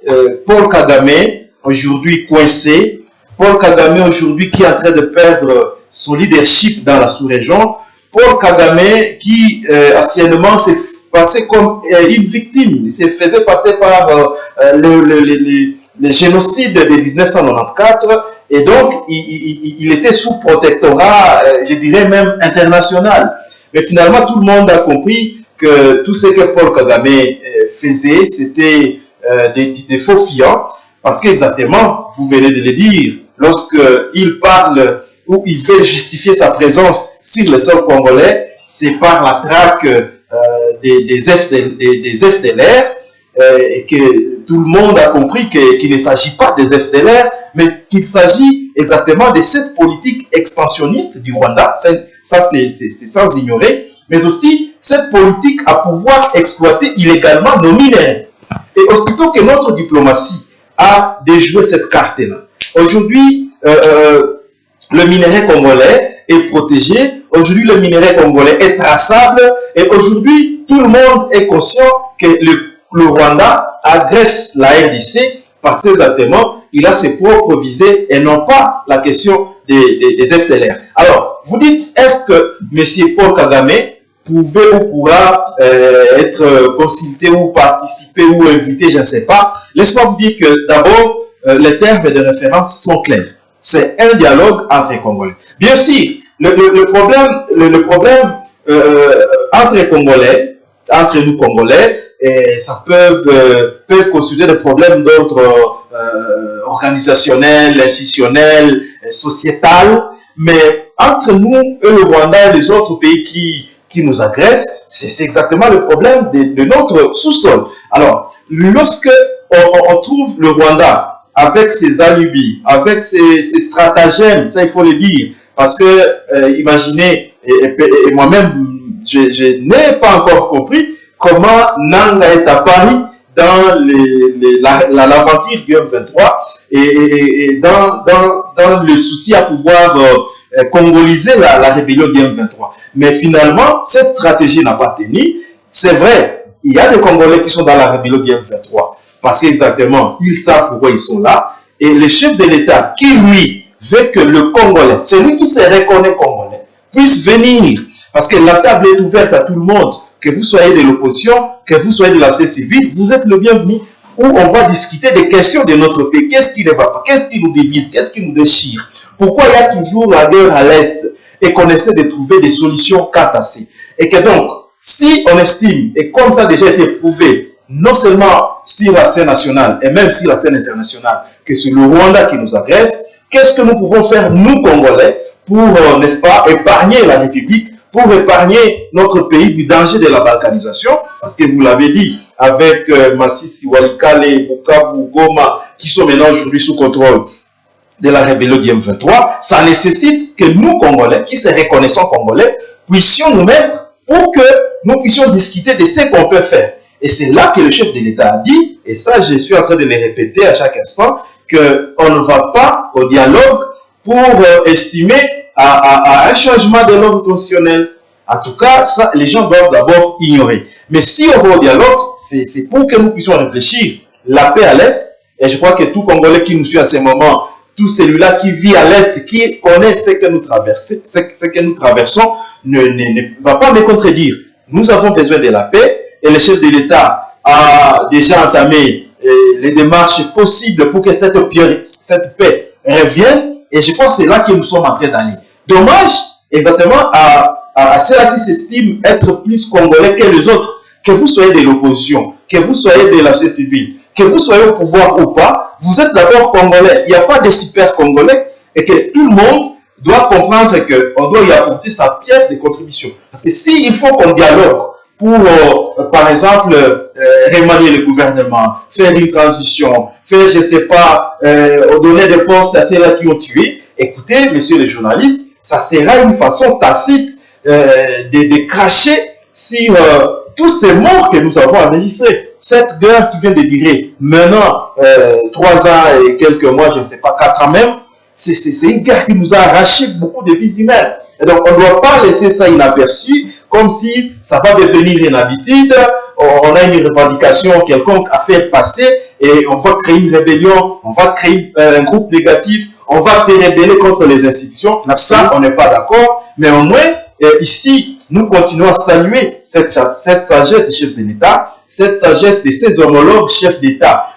Paul Kagame, aujourd'hui coincé, Paul Kagame aujourd'hui qui est en train de perdre son leadership dans la sous-région, Paul Kagame qui anciennement s'est passé comme une victime, il se faisait passer par le génocide de 1994, et donc il était sous protectorat, je dirais même international. Mais finalement tout le monde a compris que tout ce que Paul Kagame faisait, c'était des faux fiants, parce qu'exactement, vous venez de le dire, lorsqu'il parle où il veut justifier sa présence sur le sol congolais, c'est par la traque des FDLR, et que tout le monde a compris qu'il ne s'agit pas des FDLR, mais qu'il s'agit exactement de cette politique expansionniste du Rwanda, ça c'est sans ignorer, mais aussi cette politique à pouvoir exploiter illégalement nos minéraux. Et aussitôt que notre diplomatie a déjoué cette carte-là, aujourd'hui, le minerai congolais est protégé, aujourd'hui le minerai congolais est traçable, et aujourd'hui tout le monde est conscient que le Rwanda agresse la RDC parce qu'exactement il a ses propres visées et non pas la question des FDLR. Alors, vous dites, est-ce que M. Paul Kagame pouvait ou pourra être consulté ou participer ou invité, je ne sais pas. Laisse-moi vous dire que d'abord, les termes de référence sont clairs. C'est un dialogue entre les Congolais. Bien sûr, le problème entre les Congolais, entre nous Congolais, et ça peuvent constituer des problèmes d'ordre organisationnel, institutionnel, sociétal, mais entre nous et le Rwanda et les autres pays qui nous agressent, c'est exactement le problème de notre sous-sol. Alors, lorsque on trouve le Rwanda avec ses alibis, avec ses stratagèmes, ça il faut le dire, parce que imaginez, et moi-même je n'ai pas encore compris comment Nanga est à Paris dans l'aventure du M23 et dans le souci à pouvoir congoliser la rébellion du M23. Mais finalement, cette stratégie n'a pas tenu. C'est vrai, il y a des Congolais qui sont dans la rébellion du M23 parce qu'exactement, ils savent pourquoi ils sont là. Et le chef de l'État qui, lui, veut que le Congolais, celui qui se reconnaît Congolais, puisse venir. Parce que la table est ouverte à tout le monde. Que vous soyez de l'opposition, que vous soyez de la société civile, vous êtes le bienvenu. Où on va discuter des questions de notre pays. Qu'est-ce qui ne va pas? Qu'est-ce qui nous divise? Qu'est-ce qui nous déchire? Pourquoi il y a toujours la guerre à l'Est? Et qu'on essaie de trouver des solutions cassées. Et que donc, si on estime, et comme ça a déjà été prouvé, non seulement sur la scène nationale et même sur la scène internationale, que c'est le Rwanda qui nous agresse, qu'est-ce que nous pouvons faire, nous, Congolais, pour, n'est-ce pas, épargner la République, pour épargner notre pays du danger de la balkanisation? Parce que vous l'avez dit, avec Masisi, Walikale, Bukavu, Goma, qui sont maintenant aujourd'hui sous contrôle de la rébellion du M23, ça nécessite que nous, Congolais, qui se reconnaissons Congolais, puissions nous mettre pour que nous puissions discuter de ce qu'on peut faire. Et c'est là que le chef de l'État a dit, et ça je suis en train de le répéter à chaque instant, qu'on ne va pas au dialogue pour estimer à un changement de l'ordre constitutionnel. En tout cas, ça, les gens doivent d'abord ignorer. Mais si on va au dialogue, c'est pour que nous puissions réfléchir la paix à l'Est. Et je crois que tout Congolais qui nous suit à ce moment, tout celui-là qui vit à l'Est, qui connaît ce que nous traversons, ne va pas me contredire. Nous avons besoin de la paix et le chef de l'État a déjà entamé les démarches possibles pour que cette paix revienne. Et je pense que c'est là que nous sommes en train d'aller. Dommage, exactement, à ceux-là qui s'estiment être plus congolais que les autres. Que vous soyez de l'opposition, que vous soyez de la société civile, que vous soyez au pouvoir ou pas, vous êtes d'abord congolais. Il n'y a pas de super congolais et que tout le monde doit comprendre qu'on doit y apporter sa pierre de contribution. Parce que s'il faut qu'on dialogue pour, par exemple, remanier le gouvernement, faire une transition, faire, je ne sais pas, donner des postes à ceux-là qui ont tué, écoutez, messieurs les journalistes, ça sera une façon tacite de cracher sur tous ces morts que nous avons enregistrés. Cette guerre qui vient de durer maintenant 3 ans et quelques mois, je ne sais pas, 4 ans même, c'est une guerre qui nous a arraché beaucoup de vies humaines. Et donc, on ne doit pas laisser ça inaperçu, comme si ça va devenir une habitude, on a une revendication quelconque à faire passer, et on va créer une rébellion, on va créer un groupe négatif, on va se rebeller contre les institutions. Ça, on n'est pas d'accord, mais au moins, ici, nous continuons à saluer cette sagesse du chef de l'État, cette sagesse de ses homologues chefs d'État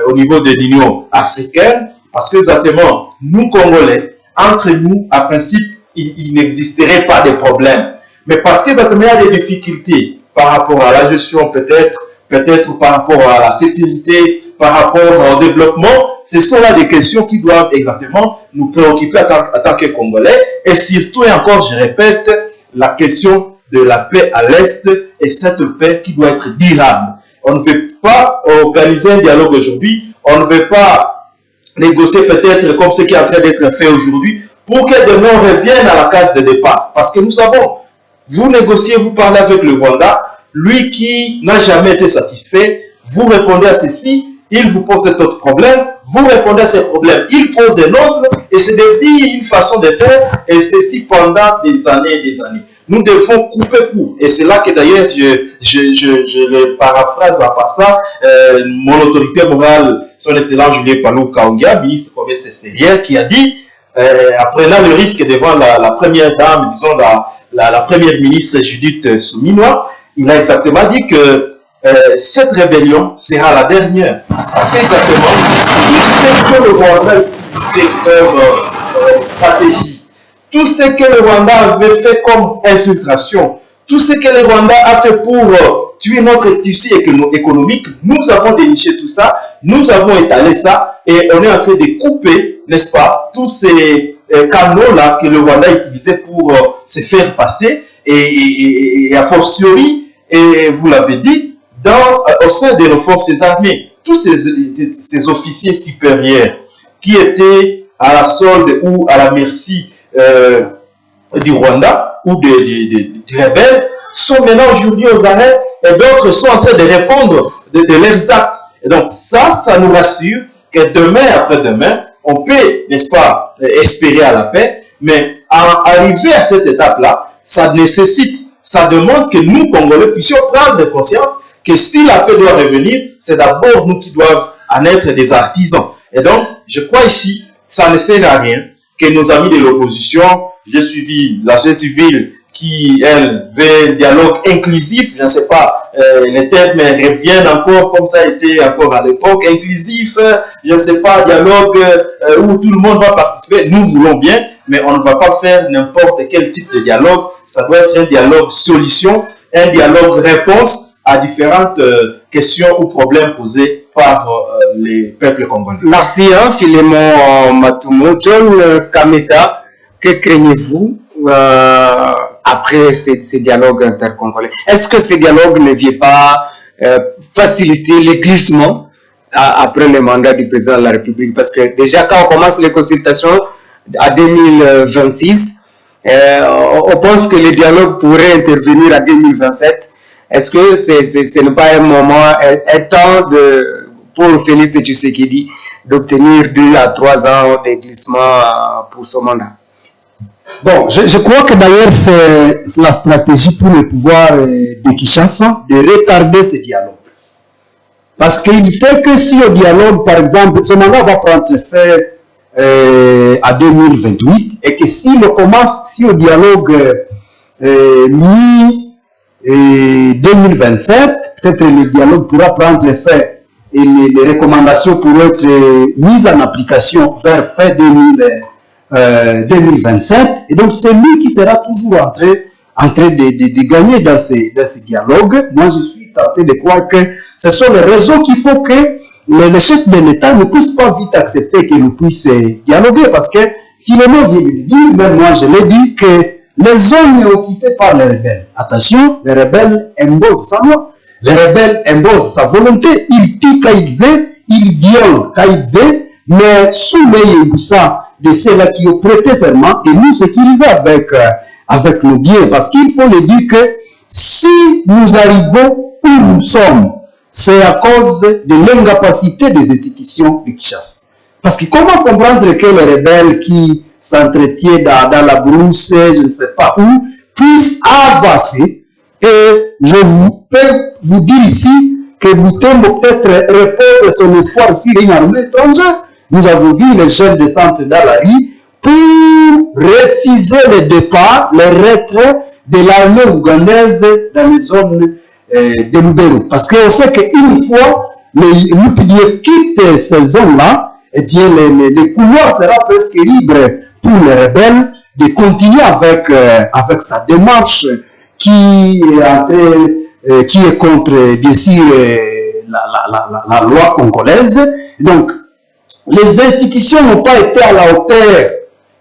au niveau de l'Union africaine, parce que exactement, nous Congolais, entre nous, à principe, il n'existerait pas de problème. Mais parce qu'exactement, il y a des difficultés par rapport à la gestion, peut-être par rapport à la sécurité, par rapport au développement, ce sont là des questions qui doivent exactement nous préoccuper en tant que Congolais. Et surtout, et encore, je répète, la question de la paix à l'Est et cette paix qui doit être durable. On ne veut pas organiser un dialogue aujourd'hui, on ne veut pas négocier peut-être comme ce qui est en train d'être fait aujourd'hui pour que demain on revienne à la case de départ. Parce que nous savons, vous négociez, vous parlez avec le Rwanda, lui qui n'a jamais été satisfait, vous répondez à ceci, il vous pose cet autre problème, vous répondez à ce problème, il pose un autre, et c'est devenu une façon de faire, et ceci pendant des années et des années. Nous devons couper court. Et c'est là que d'ailleurs, je le paraphrase à part ça, mon autorité morale, son excellence Julien Palu Kaongia, ministre commerce extérieur, qui a dit, apprenant le risque devant la première dame, disons la première ministre Judith Suminwa, il a exactement dit que cette rébellion sera la dernière. Parce qu'exactement, tout ce que le Rwanda utilisait comme stratégie, tout ce que le Rwanda avait fait comme infiltration, tout ce que le Rwanda a fait pour tuer notre tissu économique, nous avons déniché tout ça, nous avons étalé ça, et on est en train de couper, n'est-ce pas, tous ces canaux-là que le Rwanda utilisait pour se faire passer, et a fortiori, et vous l'avez dit, au sein de nos forces armées, tous ces officiers supérieurs qui étaient à la solde ou à la merci du Rwanda ou des rebelles sont maintenant aujourd'hui aux arrêts et d'autres sont en train de répondre de leurs actes. Et donc ça nous rassure que demain après-demain, on peut, n'est-ce pas, espérer à la paix, mais à arriver à cette étape-là, ça nécessite, ça demande que nous, Congolais, puissions prendre conscience que si la paix doit revenir, c'est d'abord nous qui doivent en être des artisans. Et donc, je crois ici, ça ne sert à rien que nos amis de l'opposition, j'ai suivi la société civile qui, elle, veut un dialogue inclusif, je ne sais pas, les termes reviennent encore comme ça a été encore à l'époque, inclusif, je ne sais pas, dialogue où tout le monde va participer, nous voulons bien, mais on ne va pas faire n'importe quel type de dialogue, ça doit être un dialogue solution, un dialogue réponse à différentes questions ou problèmes posés par les peuples congolais. Merci, Philémon Matumo. John Kameta, que craignez-vous après ces dialogues intercongolais? Est-ce que ces dialogues ne viennent pas faciliter le glissement après le mandat du président de la République? Parce que déjà, quand on commence les consultations à 2026, on pense que les dialogues pourraient intervenir à 2027. Est-ce que ce n'est pas un moment, un temps pour Félix Tshisekedi d'obtenir 2 à 3 ans de glissement pour son mandat? Bon, je crois que d'ailleurs c'est la stratégie pour le pouvoir de Kinshasa de retarder ce dialogue. Parce qu'il sait que si au dialogue, par exemple, ce mandat va prendre fin à 2028 et que si on commence, si au dialogue mi-2027, peut-être le dialogue pourra prendre fin et les recommandations pourront être mises en application vers fin 2027. Et donc, c'est lui qui sera toujours en train de gagner dans ces dialogues. Moi, je suis tenté de croire que ce sont les raisons qu'il faut que les chefs de l'État ne puissent pas vite accepter que nous puissions dialoguer. Parce que, finalement, même moi, je l'ai dit, que les zones occupées par les rebelles, attention, les rebelles imposent sa loi. Les rebelles imposent sa volonté. Ils pillent quand ils veulent, ils violent quand ils veulent, mais sous ça de ceux-là qui ont prêté serment et nous sécuriser avec nos biens. Parce qu'il faut le dire que si nous arrivons où nous sommes, c'est à cause de l'incapacité des institutions de Kinshasa. Parce que comment comprendre que les rebelles qui s'entretiennent dans la brousse, je ne sais pas où, puissent avancer? Et je peux vous dire ici que Boutembo peut-être repose son espoir sur une armée étrangère. Nous avons vu les jeunes descendre dans la rue pour refuser le départ, le retrait de l'armée ougandaise dans les zones de Lubero. Parce qu'on sait qu'une fois l'UPDF quitte ces zones-là, eh bien les couloirs seront presque libres pour les rebelles de continuer avec sa démarche qui est contre, bien sûr, la loi congolaise. Donc, les institutions n'ont pas été à la hauteur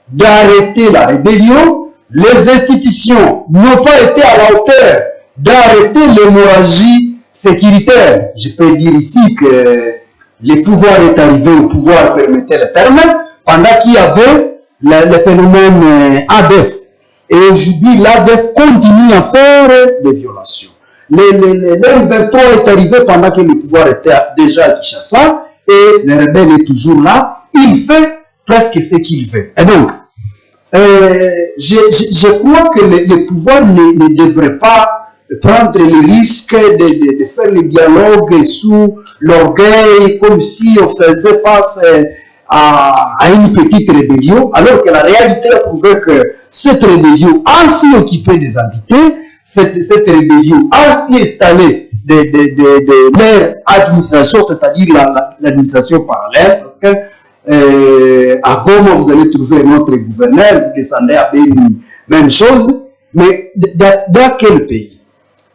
d'arrêter la rébellion. Les institutions n'ont pas été à la hauteur d'arrêter l'hémorragie sécuritaire. Je peux dire ici que le pouvoir est arrivé au pouvoir, permettait le terme, pendant qu'il y avait le phénomène ADF. Et aujourd'hui, l'ADF continue à faire des violations. L'M23 est arrivé pendant que le pouvoir était déjà à Kinshasa et le rebelle est toujours là. Il fait presque ce qu'il veut. Et donc, je crois que le pouvoir ne devrait pas prendre le risque de faire le dialogue sous l'orgueil, comme si on faisait face à une petite rébellion, alors que la réalité a prouvé que cette rébellion a ainsi occupé des entités, cette rébellion a ainsi installé de leur administration, c'est-à-dire l'administration parallèle, parce que à Goma, vous allez trouver notre gouverneur, vous descendez à Béni, même chose, mais dans quel pays?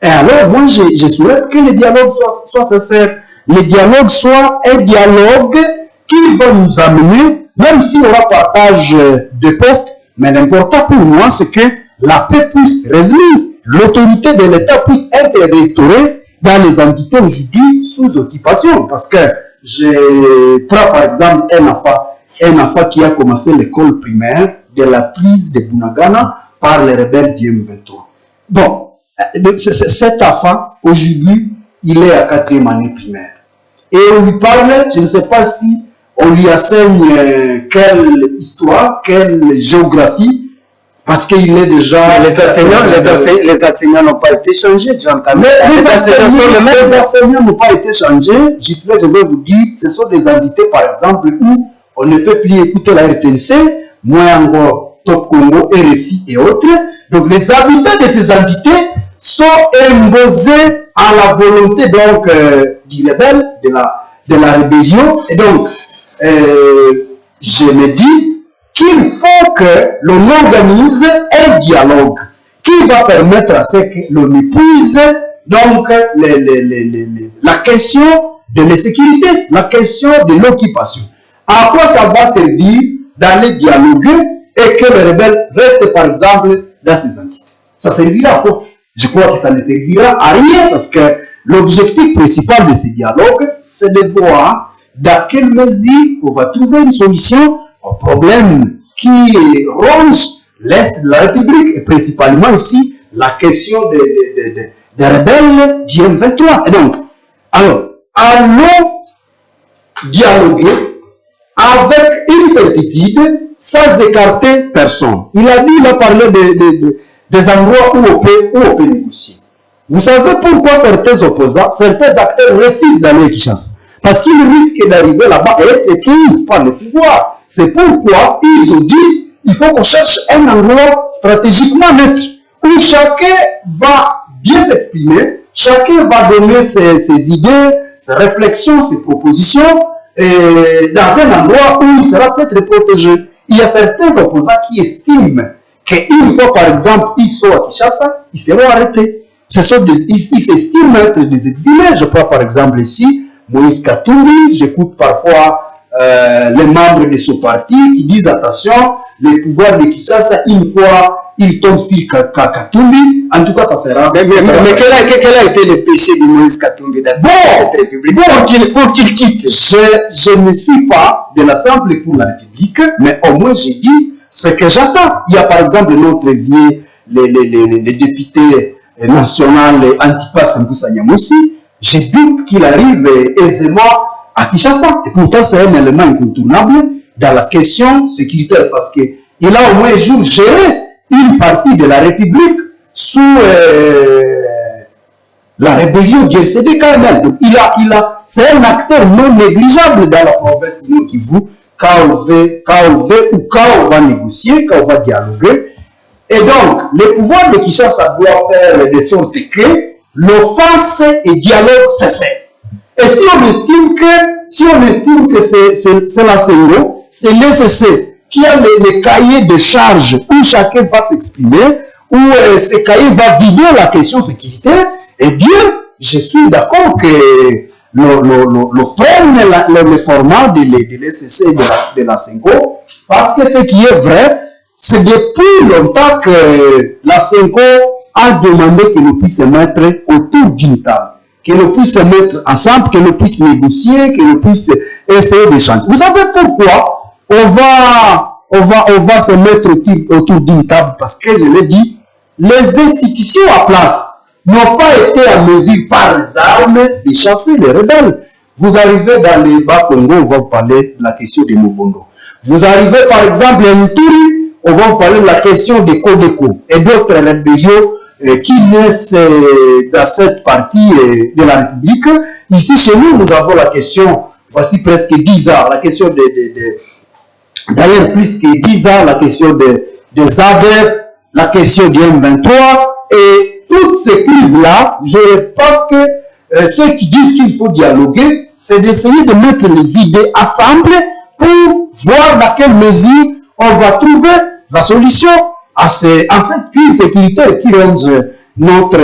Et alors, moi, je souhaite que le dialogue soit sincère, le dialogue soit un dialogue qui va nous amener, même si on aura partage de postes, mais l'important pour moi, c'est que la paix puisse revenir, l'autorité de l'État puisse être restaurée dans les entités aujourd'hui sous occupation. Parce que je prends par exemple un enfant qui a commencé l'école primaire de la prise de Bunagana par les rebelles du M23. Bon, cet enfant, aujourd'hui, il est à 4e année primaire. Et on lui parle, je ne sais pas si on lui enseigne quelle histoire, quelle géographie, parce qu'il est déjà... Les enseignants n'ont pas été changés, John Kamel. Les enseignants n'ont pas été changés. Juste là, je vais vous dire, ce sont des entités, par exemple, où on ne peut plus écouter la RTNC, Moyango, Top Congo, RFI et autres. Donc, les habitants de ces entités sont imposés à la volonté donc du rebelle, de la rébellion. Et donc, je me dis qu'il faut que l'on organise un dialogue qui va permettre à ce que l'on épuise donc la question de l'insécurité, la question de l'occupation. À quoi ça va servir d'aller dialoguer et que les rebelles restent par exemple dans ces entités? Ça servira à quoi? Je crois que ça ne servira à rien parce que l'objectif principal de ce dialogue, c'est de voir dans quelle mesure on va trouver une solution au problème qui ronge l'Est de la République et principalement ici la question des rebelles du M23. Et donc, alors, allons dialoguer avec une certitude sans écarter personne. Il a parlé des endroits où on peut négocier. Vous savez pourquoi certains opposants, certains acteurs refusent d'aller à Kinshasa? Parce qu'ils risquent d'arriver là-bas et être accueillis par le pouvoir. C'est pourquoi ils ont dit il faut qu'on cherche un endroit stratégiquement neutre où chacun va bien s'exprimer, chacun va donner ses idées, ses réflexions, ses propositions dans un endroit où il sera peut-être protégé. Il y a certains opposants qui estiment qu'une fois, par exemple, ils sont à Kinshasa, ils seront arrêtés. Ils s'estiment être des exilés. Je prends par exemple ici Moïse Katumbi. J'écoute parfois les membres de ce parti qui disent attention, les pouvoirs de Kinshasa, une fois ils tombent sur Katumbi, en tout cas ça sera... Mais quel a été le péché de Moïse Katumbi dans cette République pour qu'il quitte? Je ne suis pas de l'Assemblée pour la République, mais au moins j'ai dit ce que j'attends. Il y a par exemple notre vieux, les députés nationaux Antipas Mbusa Nyamoussi. Je doute qu'il arrive aisément à Kinshasa. Et pourtant, c'est un élément incontournable dans la question sécuritaire parce qu'il a au moins un jour géré une partie de la République sous la rébellion du RCD KML. Donc, c'est un acteur non négligeable dans la province de Kivu quand on va négocier, quand on va dialoguer. Et donc, le pouvoir de Kinshasa doit faire de sorte que l'offense et dialogue cessent. Et si on estime que c'est la CENO, c'est l'ECC qui a les cahiers de charges où chacun va s'exprimer, où ce cahier va vider la question sécuritaire, eh bien, je suis d'accord que l'on prenne le format de l'ECC de la CENCO, parce que ce qui est vrai, c'est depuis longtemps que la CENCO a demandé que nous puissions se mettre autour d'une table, que nous puissions se mettre ensemble, que nous puissions négocier, que nous puissions essayer d'échanger. Vous savez pourquoi on va se mettre autour d'une table? Parce que, je l'ai dit, les institutions à place n'ont pas été en mesure par les armes de chasser les rebelles. Vous arrivez dans les Bas-Congo, on va vous parler de la question des Mobondo. Vous arrivez par exemple à Ituri, on va vous parler de la question des Kodeko et d'autres rébellions qui naissent dans cette partie de la République. Ici, chez nous, nous avons la question, voici presque 10 ans, la question d'ailleurs plus que 10 ans, la question des ADF, la question du M23 et toutes ces crises-là. Je pense que ceux qui disent qu'il faut dialoguer, c'est d'essayer de mettre les idées ensemble pour voir dans quelle mesure on va trouver la solution à cette crise sécuritaire qui ronge notre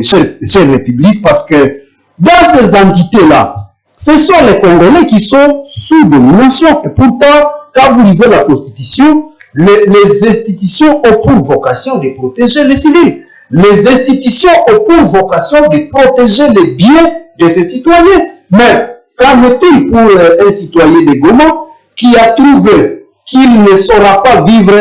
chère République, parce que dans ces entités-là, ce sont les Congolais qui sont sous domination. Et pourtant, quand vous lisez la Constitution, les institutions ont pour vocation de protéger les civils. Les institutions ont pour vocation de protéger les biens de ses citoyens. Mais qu'en est-il pour un citoyen de Goma qui a trouvé qu'il ne saura pas vivre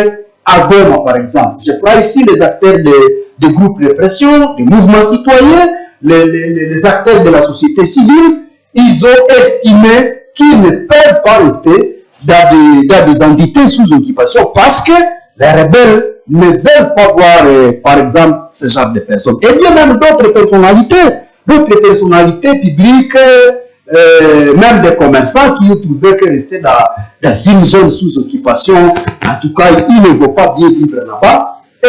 à Goma, par exemple? Je prends ici les acteurs de groupes de pression, des mouvements citoyens, les acteurs de la société civile. Ils ont estimé qu'ils ne peuvent pas rester dans des entités sous occupation parce que les rebelles ne veulent pas voir, par exemple, ce genre de personnes. Et bien même d'autres personnalités publiques, même des commerçants qui ont trouvé que rester dans une zone sous occupation, en tout cas, ils ne vont pas bien vivre là-bas. Et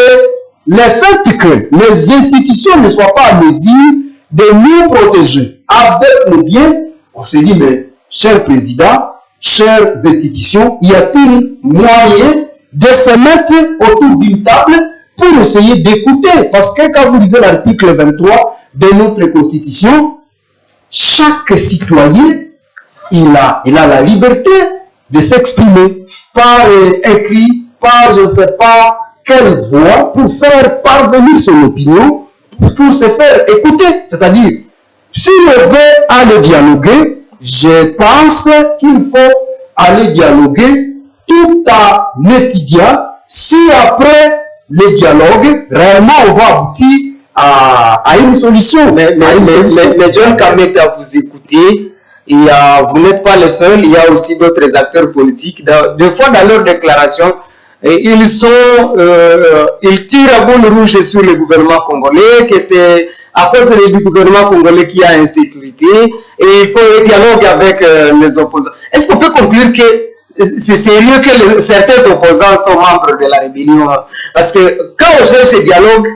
le fait que les institutions ne soient pas en mesure de nous protéger avec nos biens, on se dit, mais cher président, chères institutions, y a-t-il moyen de se mettre autour d'une table pour essayer d'écouter? Parce que quand vous lisez l'article 23 de notre Constitution, chaque citoyen, il a la liberté de s'exprimer par écrit, par je ne sais pas quelle voie, pour faire parvenir son opinion, pour se faire écouter. C'est-à-dire, si on veut aller dialoguer, je pense qu'il faut aller dialoguer tout en étudiant si après le dialogue, réellement on va aboutir à une solution. Mais John Kameta, vous écoutez, vous n'êtes pas le seul, il y a aussi d'autres acteurs politiques. Des fois, dans leurs déclarations, ils tirent à boule rouge sur le gouvernement congolais, que c'est à cause du gouvernement congolais qu'il y a insécurité, et il faut un dialogue avec les opposants. Est-ce qu'on peut conclure que c'est sérieux que certains opposants sont membres de la rébellion? Parce que quand on cherche ce dialogue,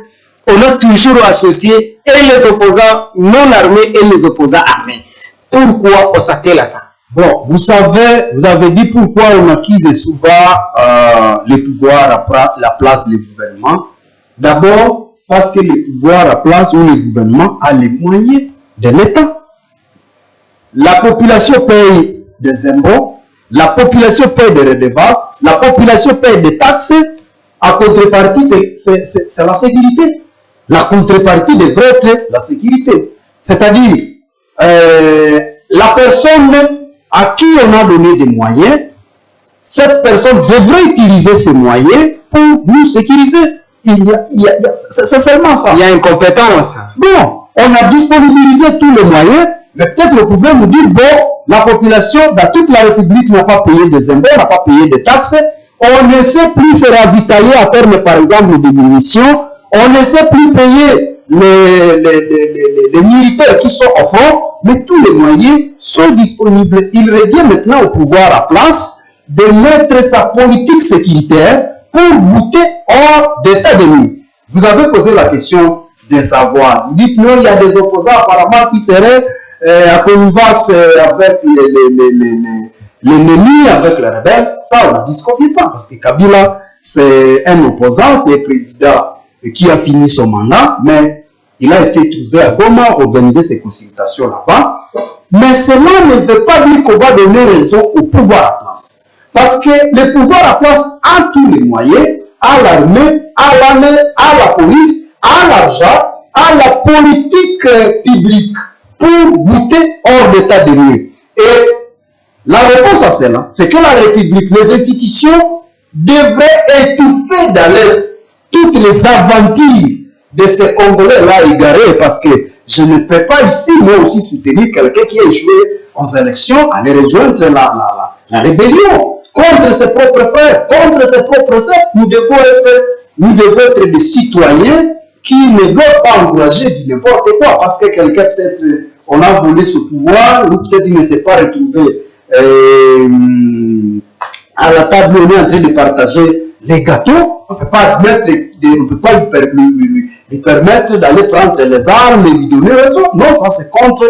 on a toujours associé et les opposants non armés et les opposants armés. Pourquoi on s'attelle à ça? Bon, vous avez dit pourquoi on accuse souvent le pouvoir à la place du gouvernement. D'abord, parce que le pouvoir à place où le gouvernement a les moyens de l'État. La population paye des impôts, la population paye des redevances, la population paye des taxes. En contrepartie, c'est la sécurité. La contrepartie devrait être la sécurité. C'est-à-dire, la personne à qui on a donné des moyens, cette personne devrait utiliser ces moyens pour nous sécuriser. C'est seulement ça. Il y a une compétence. Bon, on a disponibilisé tous les moyens, mais peut-être vous pouvez nous dire, bon, la population dans toute la République n'a pas payé des impôts, n'a pas payé des taxes, on ne sait plus se ravitailler à terme, par exemple, des munitions, on ne sait plus payer les militaires qui sont au front, mais tous les moyens sont disponibles. Il revient maintenant au pouvoir à place de mettre sa politique sécuritaire pour bouter hors d'état de nuit. Vous avez posé la question de savoir. Vous dites non, il y a des opposants apparemment qui seraient à connivence avec l'ennemi, avec les rebelles. Ça, on ne disconfie pas, parce que Kabila, c'est un opposant, c'est un président qui a fini son mandat, mais il a été trouvé à Goma, organiser ses consultations là-bas. Mais cela ne veut pas dire qu'on va donner raison au pouvoir à place. Parce que le pouvoir à place a tous les moyens, à l'armée, à la police, à l'argent, à la politique publique pour bouter hors d'état de nuit. Et la réponse à cela, c'est que la République, les institutions devraient étouffer dans l'air toutes les aventures de ces Congolais-là égarés, parce que je ne peux pas ici, moi aussi, soutenir quelqu'un qui a échoué aux élections, aller rejoindre la rébellion contre ses propres frères, contre ses propres sœurs. Nous devons être des citoyens qui ne doivent pas encourager du n'importe quoi, parce que quelqu'un, peut-être, on a volé ce pouvoir, ou peut-être il ne s'est pas retrouvé à la table, on est en train de partager les gâteaux. On ne peut pas lui permettre d'aller prendre les armes et lui donner raison. Non, ça c'est contre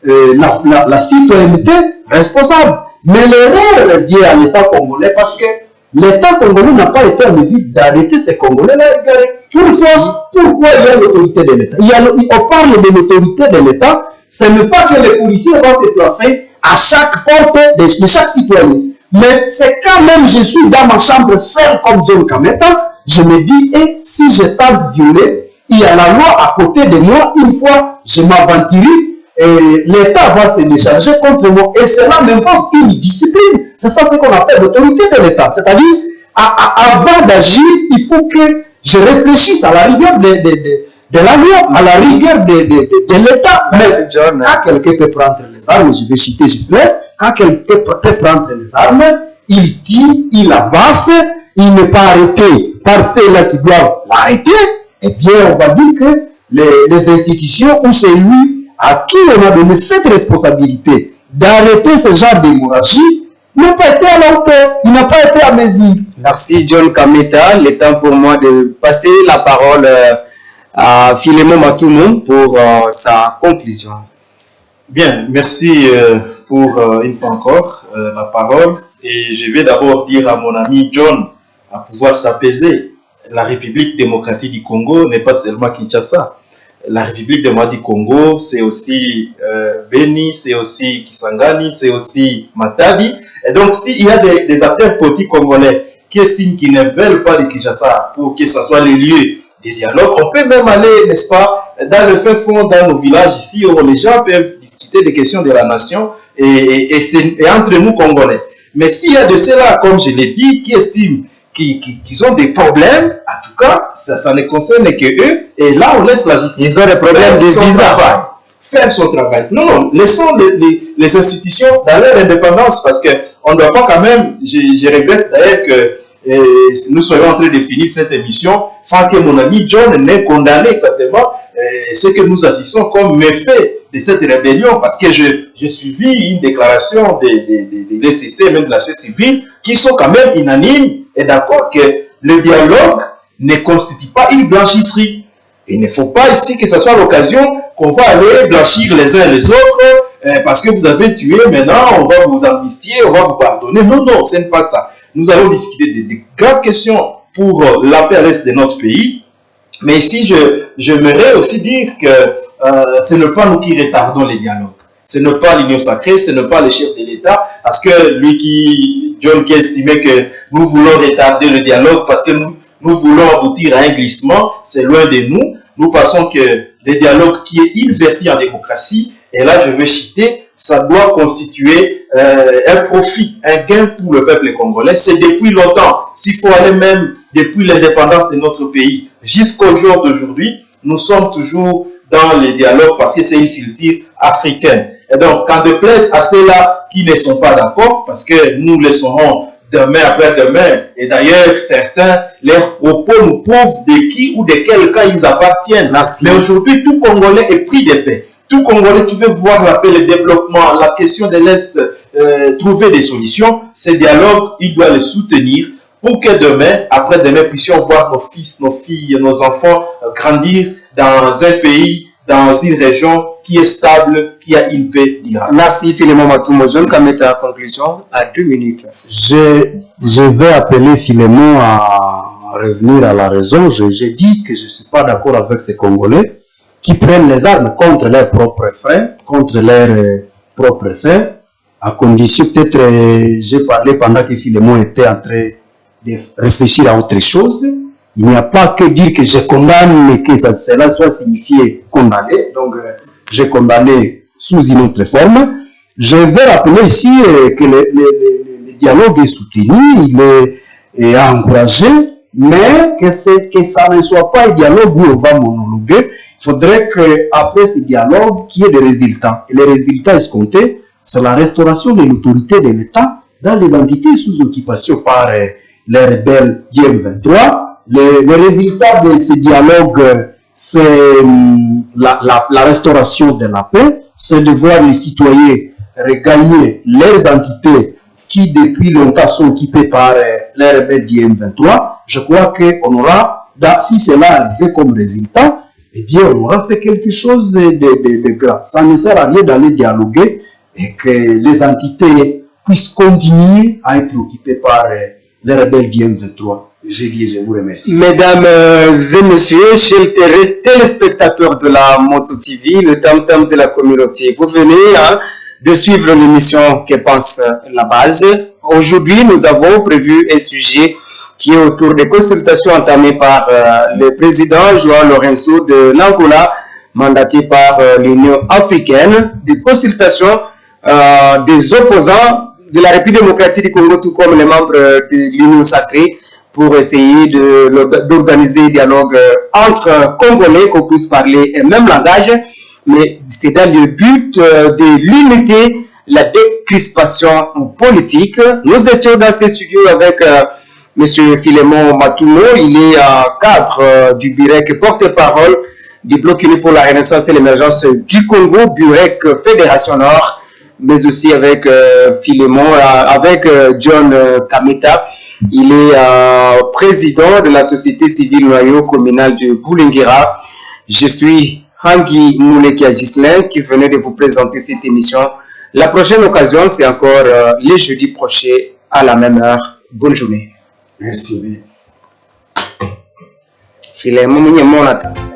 la citoyenneté responsable. Mais l'erreur revient à l'État congolais, parce que l'État congolais n'a pas été en mesure d'arrêter ces Congolais-là égarés. Pourquoi il y a l'autorité de l'État? On parle de l'autorité de l'État, ce n'est pas que les policiers vont se placer à chaque porte de chaque citoyen. Mais c'est quand même, je suis dans ma chambre seul comme John Kameta, je me dis, et si je tente de violer, il y a la loi à côté de moi, une fois je m'aventure, et l'État va se décharger contre moi. Et cela m'impose une discipline. C'est ça ce qu'on appelle l'autorité de l'État. C'est-à-dire, avant d'agir, il faut que je réfléchisse à la rigueur de la loi, à la rigueur de l'État. Mais quand quelqu'un peut prendre les armes, je vais citer Gislain, quand quelqu'un peut prendre les armes, il tire, il avance, il n'est pas arrêté par ceux-là qui doivent l'arrêter, eh bien, on va dire que les institutions ou c'est lui à qui on a donné cette responsabilité d'arrêter ce genre d'hémorragie n'a pas été à la hauteur, il n'a pas été à mesure. Merci John Kameta. Il est temps pour moi de passer la parole à Philémon Matoumou pour sa conclusion. Bien, merci pour une fois encore la parole. Et je vais d'abord dire à mon ami John à pouvoir s'apaiser. La République démocratique du Congo n'est pas seulement Kinshasa. La République démocratique du Congo, c'est aussi Beni, c'est aussi Kisangani, c'est aussi Matadi. Et donc, s'il y a des acteurs politiques congolais qui estiment qu'ils ne veulent pas le Kinshasa pour que ce soit les lieux de dialogue, on peut même aller, n'est-ce pas, dans le fin fond, dans nos villages ici, où les gens peuvent discuter des questions de la nation et entre nous Congolais. Mais s'il y a de ceux-là, comme je l'ai dit, qui estiment qu'ils ont des problèmes, en tout cas, ça ne concerne que eux, et là, on laisse la justice. Ils ont des problèmes de visa. Faire son travail. Non, laissons les institutions dans leur indépendance, parce qu'on ne doit pas quand même, je regrette d'ailleurs que nous soyons en train de finir cette émission sans que mon ami John n'ait condamné exactement ce que nous assistons comme méfait de cette rébellion, parce que j'ai suivi une déclaration des LCC, même de la société civile, qui sont quand même unanimes et d'accord que le dialogue ne constitue pas une blanchisserie. Il ne faut pas ici que ce soit l'occasion qu'on va aller blanchir les uns les autres parce que vous avez tué, maintenant on va vous amnistier, on va vous pardonner. Non, ce n'est pas ça. Nous allons discuter de graves questions pour la paix à l'est de notre pays. Mais ici, j'aimerais aussi dire que ce n'est pas nous qui retardons les dialogues. Ce n'est pas l'Union sacrée, ce n'est pas le chef de l'État, parce que John qui estimait que nous voulons retarder le dialogue parce que nous voulons aboutir à un glissement, c'est loin de nous. Nous pensons que le dialogue qui est une vertu en démocratie, et là je veux citer, ça doit constituer un profit, un gain pour le peuple congolais. C'est depuis longtemps, s'il faut aller même depuis l'indépendance de notre pays jusqu'au jour d'aujourd'hui, nous sommes toujours dans les dialogues parce que c'est une culture africaine. Et donc, quand de plaise à ceux-là qui ne sont pas d'accord, parce que nous le saurons demain après-demain, et d'ailleurs, certains, leurs propos nous prouvent de qui ou de quel cas ils appartiennent. Merci. Mais aujourd'hui, tout Congolais est pris de paix. Tout Congolais qui veut voir la paix, le développement, la question de l'Est, trouver des solutions, ces dialogues, il doit les soutenir pour que demain, après-demain, puissions voir nos fils, nos filles, nos enfants grandir dans un pays, dans une région qui est stable, qui a une paix durable. Merci Philémon Matoumou. John Kameta, conclusion à 2 minutes. Je vais appeler Philémon à revenir à la raison. J'ai dit que je ne suis pas d'accord avec ces Congolais qui prennent les armes contre leurs propres frères, contre leurs propres sœurs, à condition peut-être, j'ai parlé pendant que Philémon était en train de réfléchir à autre chose. Il n'y a pas que dire que je condamne, mais que cela soit signifié condamner. Donc, j'ai condamné sous une autre forme. Je vais rappeler ici que le dialogue est soutenu, il est encouragé, mais que ça ne soit pas un dialogue où on va monologuer. Il faudrait qu'après ce dialogue, qu'il y ait des résultats. Et les résultats escomptés, c'est la restauration de l'autorité de l'État dans les entités sous occupation par les rebelles du M23. Le résultat de ce dialogue, c'est la restauration de la paix, c'est de voir les citoyens regagner les entités qui depuis longtemps sont occupées par les rebelles du M23. Je crois qu'on aura, si cela arrive comme résultat, eh bien on aura fait quelque chose de grand. Ça ne sert à rien d'aller dialoguer et que les entités puissent continuer à être occupées par les rebelles du M23. J'ai dit, je vous remercie. Mesdames et messieurs, chers téléspectateurs de la Moto TV, le tam-tam de la communauté, vous venez de suivre l'émission Que pense la base. Aujourd'hui, nous avons prévu un sujet qui est autour des consultations entamées par le président João Lourenço de l'Angola, mandaté par l'Union africaine, des consultations des opposants de la République démocratique du Congo, tout comme les membres de l'Union sacrée, pour essayer d'organiser un dialogue entre Congolais, qu'on puisse parler un même langage, mais c'est dans le but de limiter la décrispation politique. Nous étions dans ce studio avec Monsieur Philémon Matouno, il est cadre du BUREC, porte-parole du Bloc uni pour la Renaissance et l'émergence du Congo, BUREC Fédération Nord, mais aussi avec Philémon, avec John Kameta. Il est président de la société civile noyau communale de Boulinguira. Je suis Hangi Moulekia Gislain qui venait de vous présenter cette émission. La prochaine occasion, c'est encore les jeudis prochains à la même heure. Bonne journée. Merci. Philémon Matouno.